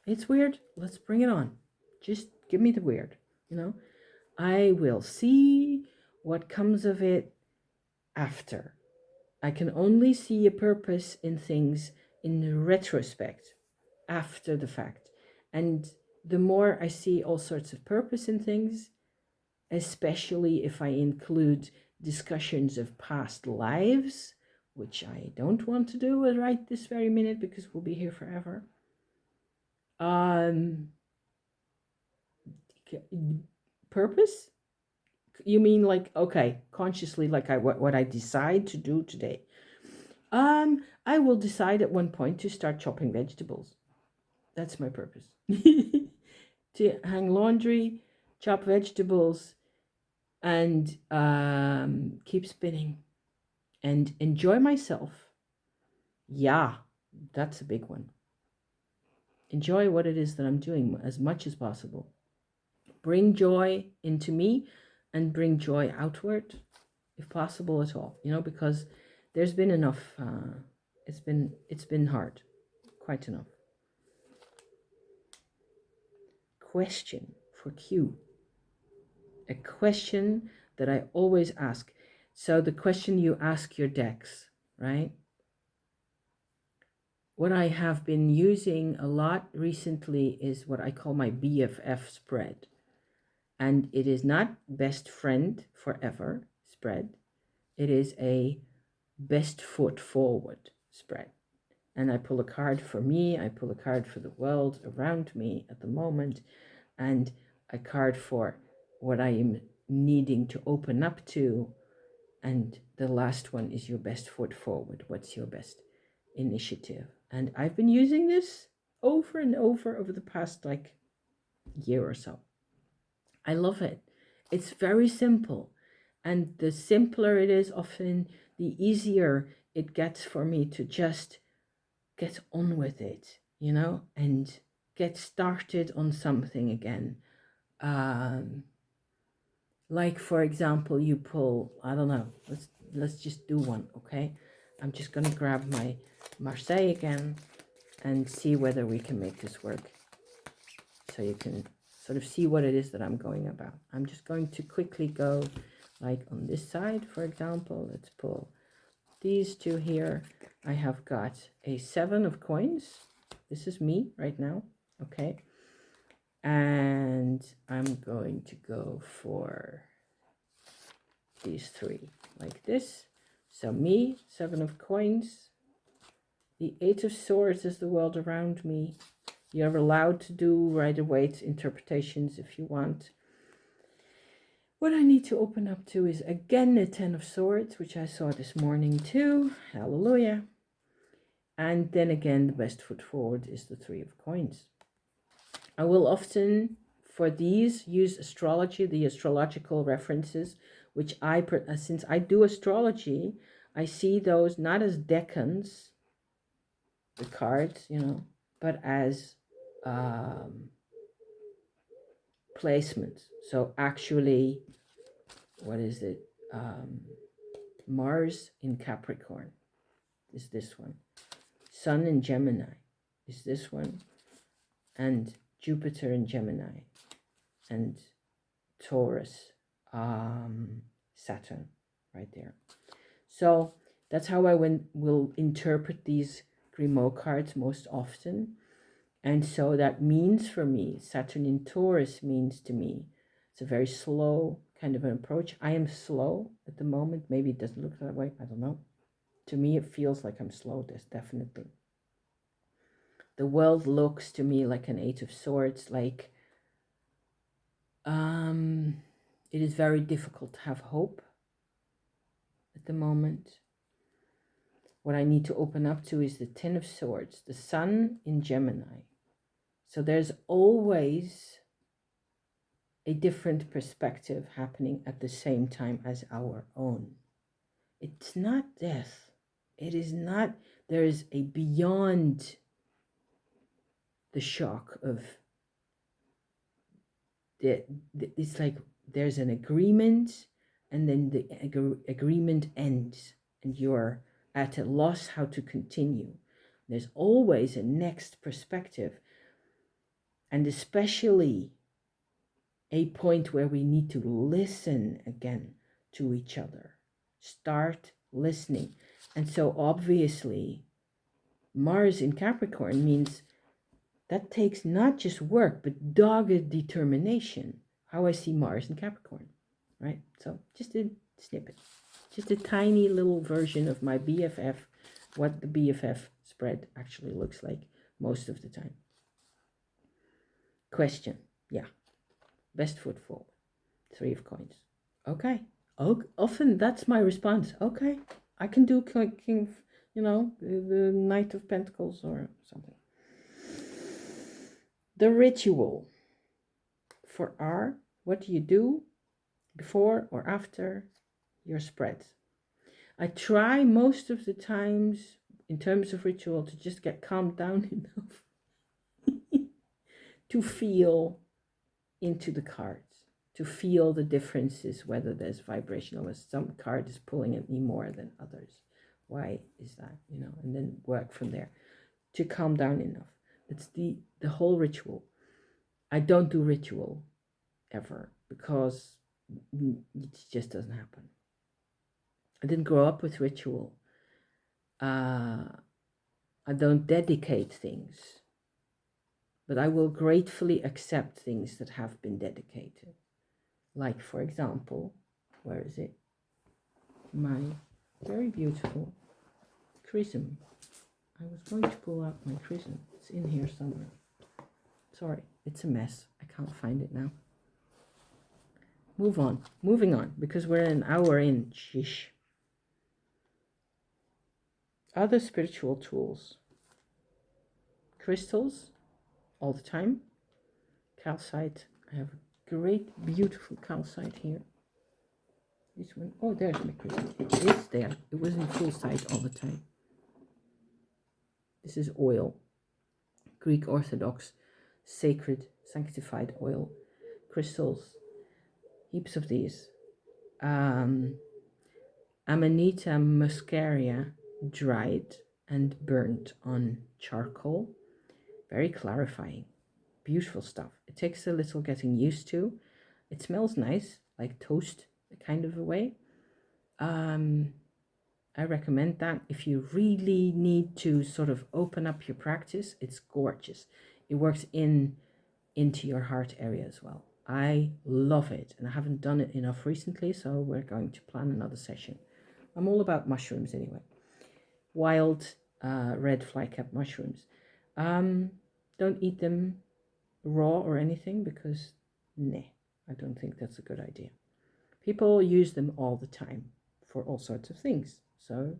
it's weird. Let's bring it on. Just give me the weird, I will see what comes of it after. I can only see a purpose in things in retrospect, after the fact. And the more I see all sorts of purpose in things, especially if I include discussions of past lives, which I don't want to do right this very minute because we'll be here forever. Purpose? You mean like, okay, consciously, like what I decide to do today? I will decide at one point to start chopping vegetables. That's my purpose. To hang laundry, chop vegetables, and keep spinning and enjoy myself. Yeah, that's a big one. Enjoy what it is that I'm doing as much as possible. Bring joy into me and bring joy outward, if possible at all, because there's been enough. It's been hard, quite enough. Question for Q. A question that I always ask. So the question you ask your decks, right? What I have been using a lot recently is what I call my BFF spread. And it is not best friend forever spread. It is a best foot forward spread. And I pull a card for me, I pull a card for the world around me at the moment, and a card for what I am needing to open up to. And the last one is your best foot forward. What's your best initiative? And I've been using this over and over the past year or so. I love it. It's very simple. And the simpler it is, often the easier it gets for me to just get on with it, and get started on something again. Like, for example, you pull, I don't know, let's just do one, okay? I'm just going to grab my Marseille again and see whether we can make this work. So you can sort of see what it is that I'm going about. I'm just going to quickly go like on this side, for example. Let's pull these two here. I have got a 7 of coins. This is me right now, okay? And I'm going to go for these 3 like this. So me, 7 of coins. The 8 of swords is the world around me. You're allowed to do Rider-Waite interpretations if you want. What I need to open up to is again a 10 of swords, which I saw this morning too. Hallelujah. And then again, the best foot forward is the 3 of coins. I will often, for these, use astrology, the astrological references, which since I do astrology, I see those not as decans, the cards, but as placements. So actually, what is it? Mars in Capricorn is this one. Sun in Gemini is this one. And Jupiter in Gemini. And Taurus, Saturn, right there. So that's how I will interpret these Grimaud cards most often. And so that means for me, Saturn in Taurus means to me, it's a very slow kind of an approach. I am slow at the moment. Maybe it doesn't look that way. I don't know. To me, it feels like I'm slow, definitely. The world looks to me like an 8 of swords, like it is very difficult to have hope at the moment. What I need to open up to is the 10 of swords, the sun in Gemini. So there's always a different perspective happening at the same time as our own. It's not death. It is not, there is a beyond the shock of it's like there's an agreement and then the agreement ends and you're at a loss how to continue. There's always a next perspective, and especially a point where we need to listen again to each other. Start listening. And so obviously Mars in Capricorn means that takes not just work, but dogged determination. How I see Mars in Capricorn, right? So just a snippet, just a tiny little version of my BFF, what the BFF spread actually looks like most of the time. Question, yeah. Best foot forward, 3 of coins. Okay. Often that's my response. Okay, I can do King, the Knight of Pentacles or something. The ritual for R, what do you do before or after your spreads? I try most of the times in terms of ritual to just get calmed down enough to feel into the cards, to feel the differences, whether there's vibrational, or some card is pulling at me more than others. Why is that? And then work from there to calm down enough. It's the whole ritual. I don't do ritual ever because it just doesn't happen. I didn't grow up with ritual. I don't dedicate things, but I will gratefully accept things that have been dedicated. Like, for example, where is it? My very beautiful chrism. I was going to pull out my chrism. It's in here somewhere. Sorry, it's a mess. I can't find it now. Moving on, because we're an hour in. Sheesh. Other spiritual tools. Crystals, all the time. Calcite. I have a great, beautiful calcite here. This one, oh, there's my crystal. It is there. It was in full sight all the time. This is oil. Greek Orthodox, sacred, sanctified oil. Crystals. Heaps of these. Amanita muscaria, dried and burnt on charcoal. Very clarifying. Beautiful stuff. It takes a little getting used to. It smells nice, like toast, kind of a way. I recommend that if you really need to sort of open up your practice. It's gorgeous. It works into your heart area as well. I love it, and I haven't done it enough recently, so we're going to plan another session. I'm all about mushrooms anyway. Wild red flycap mushrooms. Don't eat them raw or anything because, nah, I don't think that's a good idea. People use them all the time for all sorts of things. So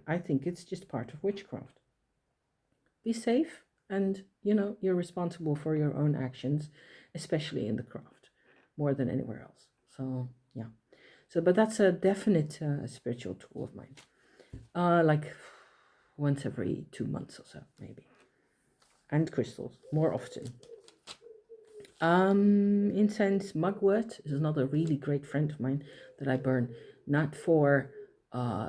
I think it's just part of witchcraft. Be safe, and you're responsible for your own actions, especially in the craft, more than anywhere else. So yeah. But that's a definite spiritual tool of mine. Like once every 2 months or so, maybe. And crystals, more often. Incense, mugwort is another really great friend of mine that I burn, not for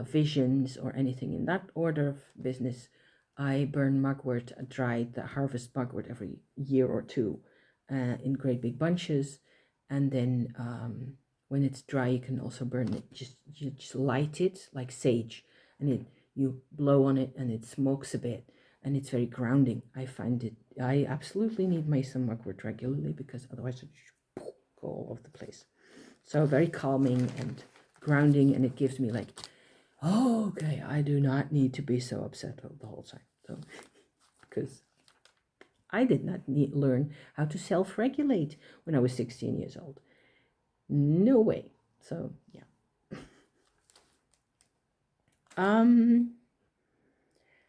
visions or anything in that order of business. I burn mugwort dried, the harvest mugwort every year or two in great big bunches. And then when it's dry, you can also burn it. You just light it like sage, and you blow on it and it smokes a bit. And it's very grounding. I find it, I absolutely need my some mugwort regularly because otherwise it go all over the place. So very calming and grounding, and it gives me like, oh, okay, I do not need to be so upset the whole time. So, because I did not learn how to self-regulate when I was 16 years old. No way. So, yeah.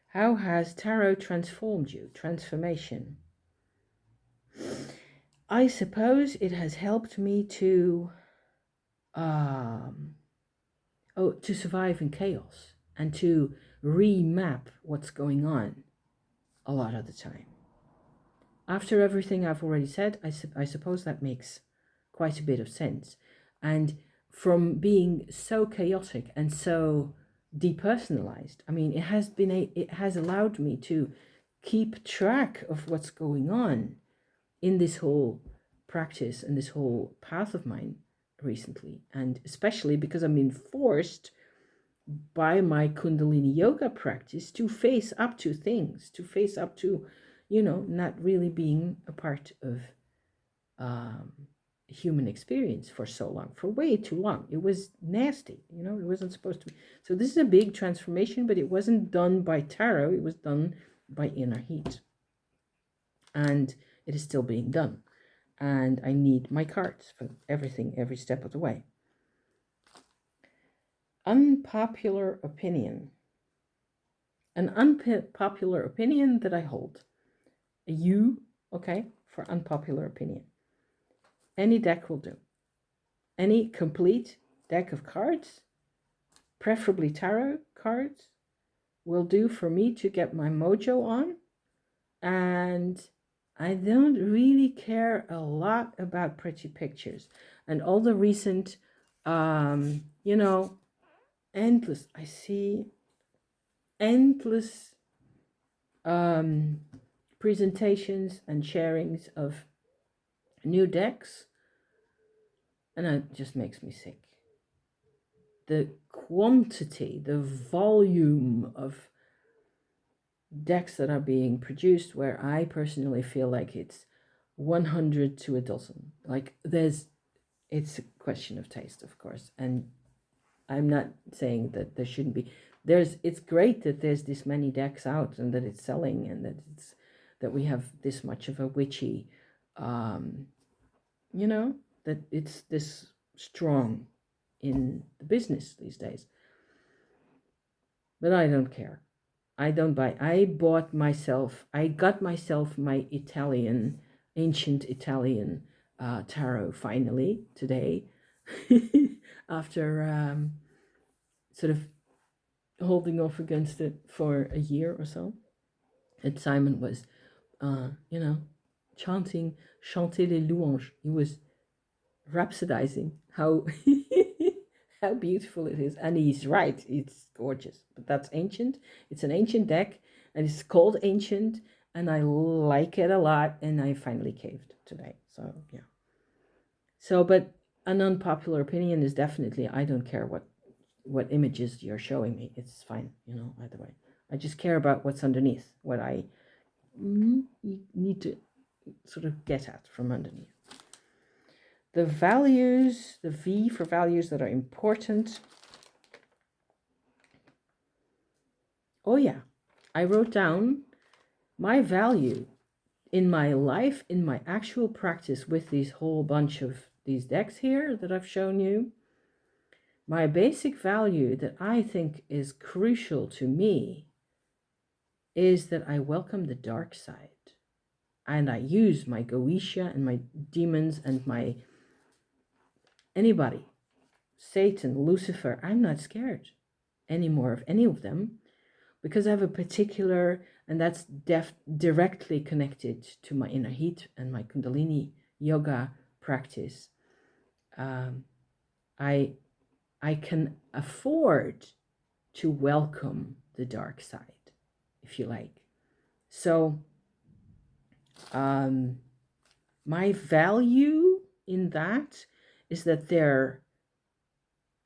How has tarot transformed you? Transformation. I suppose it has helped me to survive in chaos and to remap what's going on a lot of the time. After everything I've already said, I suppose that makes quite a bit of sense. And from being so chaotic and so depersonalized, I mean, it has allowed me to keep track of what's going on in this whole practice and this whole path of mine recently. And especially because I'm being forced by my Kundalini yoga practice to face up to things, to face up to, not really being a part of human experience for so long, for way too long. It was nasty, it wasn't supposed to be. So this is a big transformation, but it wasn't done by tarot, it was done by inner heat. And it is still being done. And I need my cards for everything, every step of the way. Unpopular opinion. An unpopular opinion that I hold. A U, okay, for unpopular opinion. Any deck will do. Any complete deck of cards, preferably tarot cards, will do for me to get my mojo on and I don't really care a lot about pretty pictures and all the recent, you know, endless. I see endless um, presentations and sharings of new decks, and it just makes me sick. The quantity, the volume of decks that are being produced, where I personally feel like it's 100 to a dozen. Like it's a question of taste, of course, and I'm not saying that there shouldn't be. It's great that there's this many decks out and that it's selling and that we have this much of a witchy, um, you know, that it's this strong in the business these days. But I don't care. I don't buy. I got myself my ancient Italian tarot finally today, after sort of holding off against it for a year or so. And Simon was, chanter les louanges. He was rhapsodizing how how beautiful it is, and he's right. It's gorgeous, but that's ancient. It's an ancient deck, and it's called ancient, and I like it a lot. And I finally caved today. So yeah. So, but an unpopular opinion is definitely I don't care what images you're showing me. It's fine, either way. I just care about what's underneath, what I need to sort of get at from underneath. The values, the V for values that are important. Oh yeah, I wrote down my value in my life, in my actual practice with these whole bunch of these decks here that I've shown you. My basic value that I think is crucial to me is that I welcome the dark side. And I use my Goetia and my demons and my anybody, Satan, Lucifer. I'm not scared anymore of any of them because I have a particular, and that's directly connected to my inner heat and my Kundalini yoga practice. I can afford to welcome the dark side, if you like. So, my value in that is that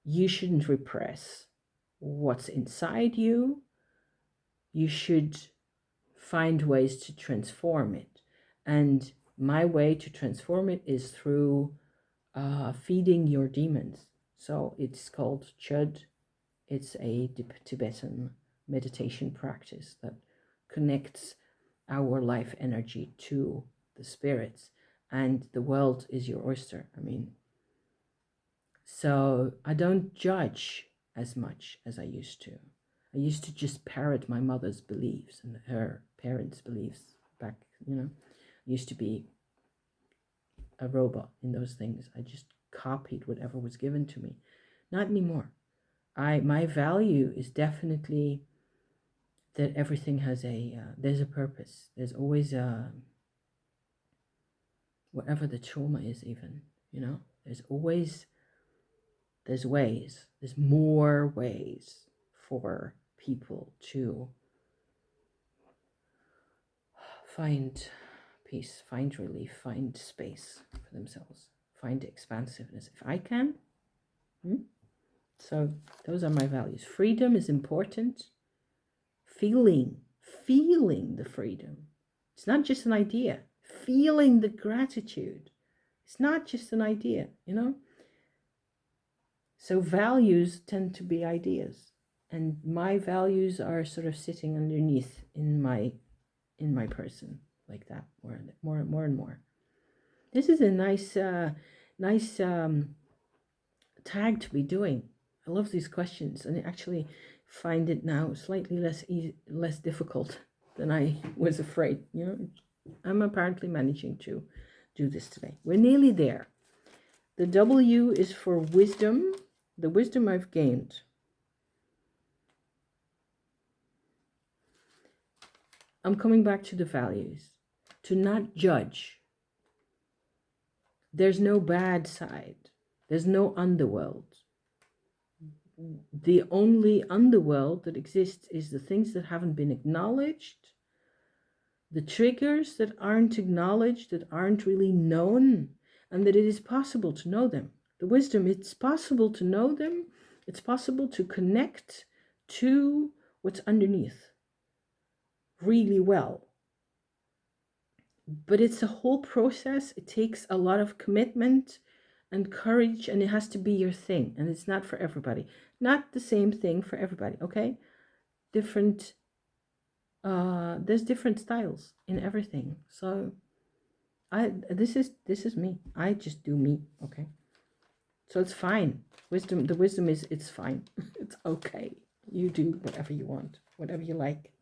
you shouldn't repress what's inside you. You should find ways to transform it. And my way to transform it is through feeding your demons. So it's called Chud. It's a Tibetan meditation practice that connects our life energy to the spirits, and the world is your oyster. So I don't judge as much as I used to. I used to just parrot my mother's beliefs and her parents' beliefs back, I used to be a robot in those things. I just copied whatever was given to me. Not anymore. My value is definitely that everything has there's a purpose. There's always whatever the trauma is, even, there's more ways for people to find peace, find relief, find space for themselves, find expansiveness. If I can. So those are my values. Freedom is important. Feeling the freedom. It's not just an idea. Feeling the gratitude. It's not just an idea, So values tend to be ideas. And my values are sort of sitting underneath in my person, like that, more and more. This is a nice tag to be doing. I love these questions, and I actually find it now slightly less difficult than I was afraid. I'm apparently managing to do this today. We're nearly there. The W is for wisdom, the wisdom I've gained. I'm coming back to the values. to not judge. There's no bad side. There's no underworld. The only underworld that exists is the things that haven't been acknowledged, the triggers that aren't acknowledged, that aren't really known, and that it is possible to know them. The wisdom, it's possible to know them. It's possible to connect to what's underneath really well. But it's a whole process. It takes a lot of commitment and courage, and it has to be your thing, and it's not for everybody. Not the same thing for everybody, okay? Different, there's different styles in everything. So this is me. I just do me, okay? So it's fine. The wisdom is, it's fine. It's okay. You do whatever you want, whatever you like.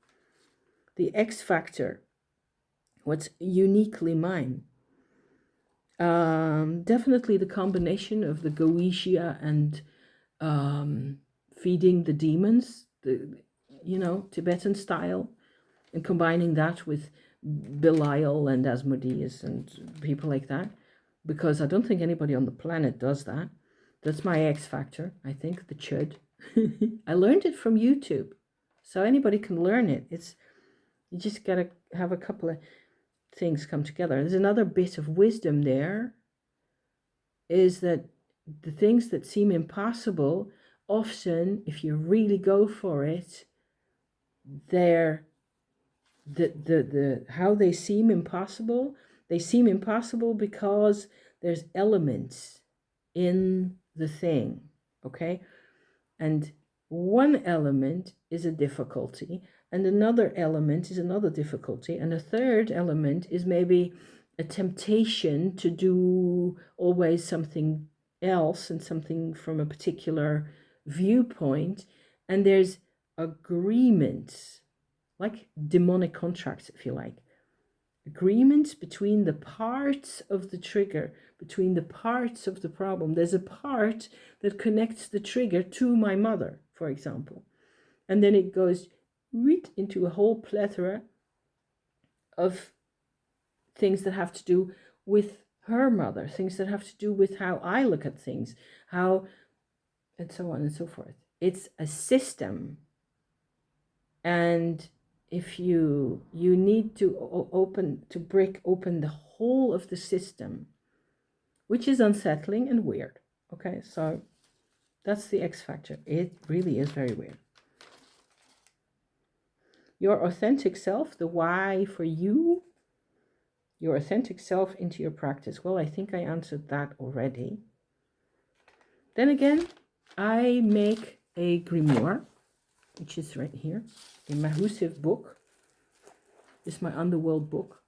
The X factor, what's uniquely mine. Definitely the combination of the Goetia and feeding the demons, the Tibetan style, and combining that with Belial and Asmodeus and people like that, because I don't think anybody on the planet does that. That's my X factor, I think, the chud. I learned it from YouTube, so anybody can learn it. You just gotta have a couple of things come together. There's another bit of wisdom there, is that the things that seem impossible, often, if you really go for it, they're the how they seem impossible. They seem impossible because there's elements in the thing, okay? And one element is a difficulty, and another element is another difficulty, and a third element is maybe a temptation to do always something else and something from a particular viewpoint. And there's agreements, like demonic contracts, if you like. Agreements between the parts of the trigger, between the parts of the problem. There's a part that connects the trigger to my mother, for example. And then it goes right into a whole plethora of things that have to do with her mother, things that have to do with how I look at things, how, and so on and so forth. It's a system. And if you need to break open the whole of the system, which is unsettling and weird. Okay, so that's the X factor. It really is very weird. Your authentic self, the why for you, your authentic self into your practice. Well, I think I answered that already. Then again, I make a grimoire, which is right here, a Mahusiv book. This is my underworld book.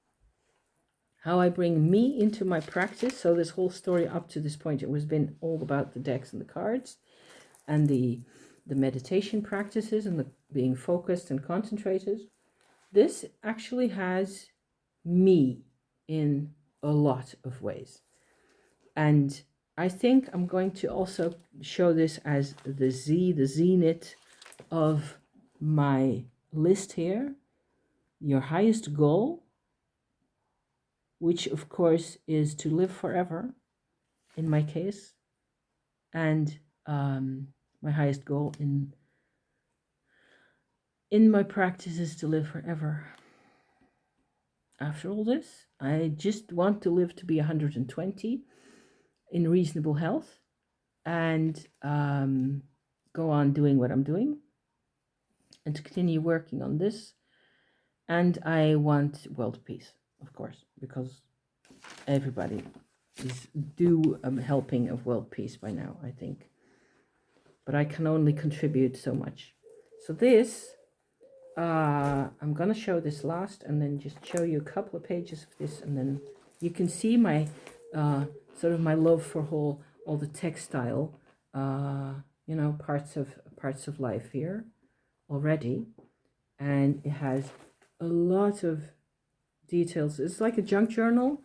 How I bring me into my practice. So this whole story up to this point, it was been all about the decks and the cards and the meditation practices and the being focused and concentrated. This actually has me in a lot of ways. And I think I'm going to also show this as the zenith of my list here. Your highest goal, which of course is to live forever, in my case. And my highest goal in my practice is to live forever. After all this, I just want to live to be 120 in reasonable health and go on doing what I'm doing and to continue working on this. And I want world peace, of course, because everybody is due a helping of world peace by now, I think. But I can only contribute so much. So this, I'm going to show this last and then just show you a couple of pages of this, and then you can see my sort of my love for all the textile, parts of life here already. And it has a lot of details. It's like a junk journal,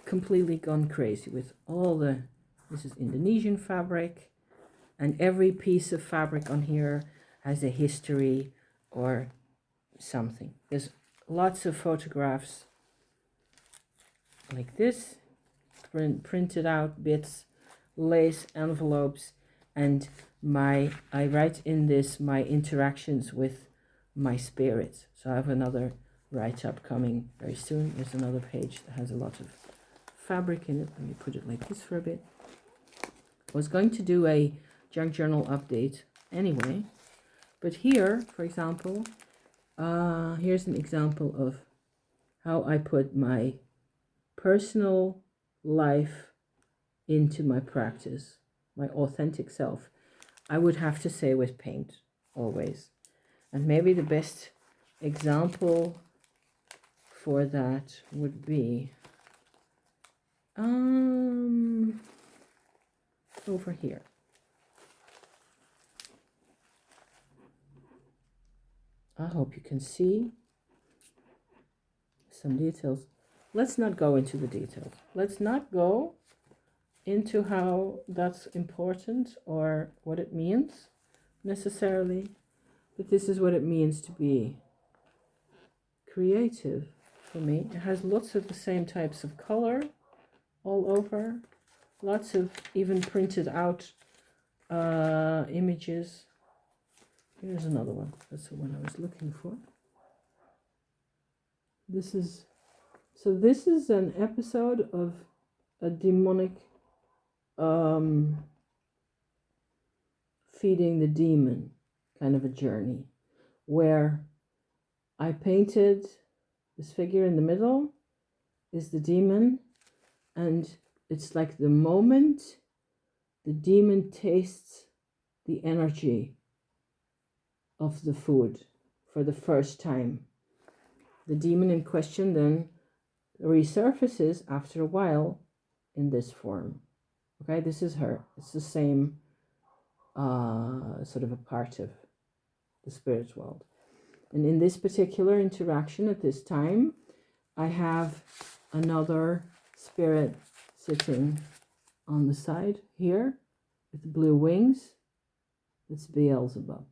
completely gone crazy with all this is Indonesian fabric, and every piece of fabric on here has a history or something. There's lots of photographs like this, printed out bits, lace envelopes, and I write in this my interactions with my spirits. So I have another write-up coming very soon. There's another page that has a lot of fabric in it. Let me put it like this for a bit. I was going to do a junk journal update anyway, but here, for example, here's an example of how I put my personal life into my practice, my authentic self. I would have to say with paint, always. And maybe the best example for that would be over here. I hope you can see some details. Let's not go into the details. Let's not go into how that's important or what it means necessarily, but this is what it means to be creative for me. It has lots of the same types of color all over, lots of even printed out images. Here's another one. That's the one I was looking for. This is an episode of a demonic feeding the demon kind of a journey, where I painted this figure in the middle is the demon, and it's like the moment the demon tastes the energy of the food for the first time. The demon in question then resurfaces after a while in this form. Okay, this is her. It's the same sort of a part of the spirit world. And in this particular interaction at this time, I have another spirit sitting on the side here with blue wings. It's Beelzebub.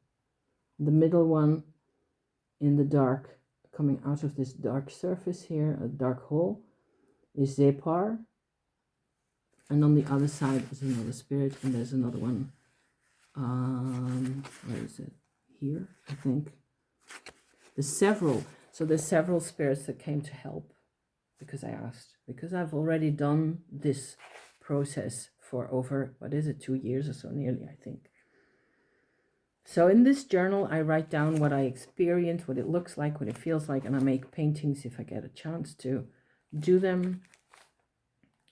The middle one in the dark, coming out of this dark surface here, a dark hole, is Zepar. And on the other side is another spirit, and there's another one. Where is it? Here, I think. There's several spirits that came to help because I asked. Because I've already done this process for over, 2 years or so, nearly, I think. So in this journal, I write down what I experience, what it looks like, what it feels like, and I make paintings if I get a chance to do them.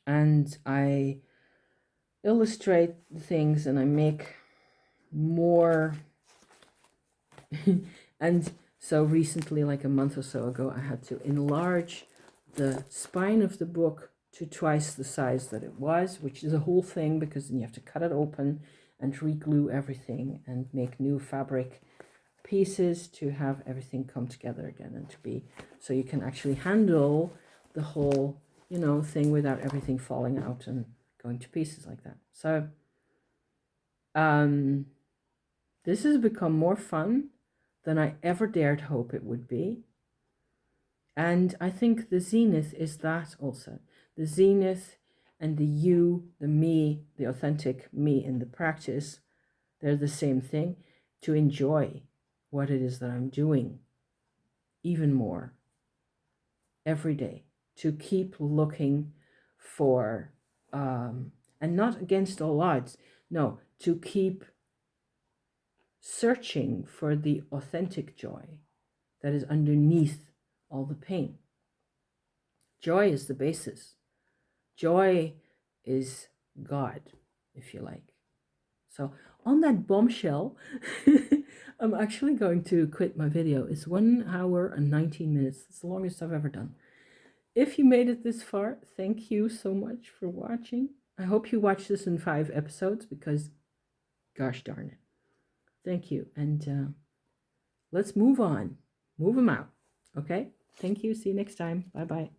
And I illustrate the things, and I make more. And so recently, like a month or so ago, I had to enlarge the spine of the book to twice the size that it was, which is a whole thing, because then you have to cut it open and re-glue everything and make new fabric pieces to have everything come together again, and to be, so you can actually handle the whole, thing without everything falling out and going to pieces like that. So this has become more fun than I ever dared hope it would be. And I think the zenith is that also. The zenith and the you, the me, the authentic me in the practice, they're the same thing. To enjoy what it is that I'm doing even more every day. To keep looking for, and not against all odds, no, to keep searching for the authentic joy that is underneath all the pain. Joy is the basis. Joy is God, if you like. So on that bombshell, I'm actually going to quit my video. It's 1 hour and 19 minutes. It's the longest I've ever done. If you made it this far, thank you so much for watching. I hope you watch this in 5 episodes, because gosh darn it. Thank you. And let's move on. Move them out. Okay? Thank you. See you next time. Bye-bye.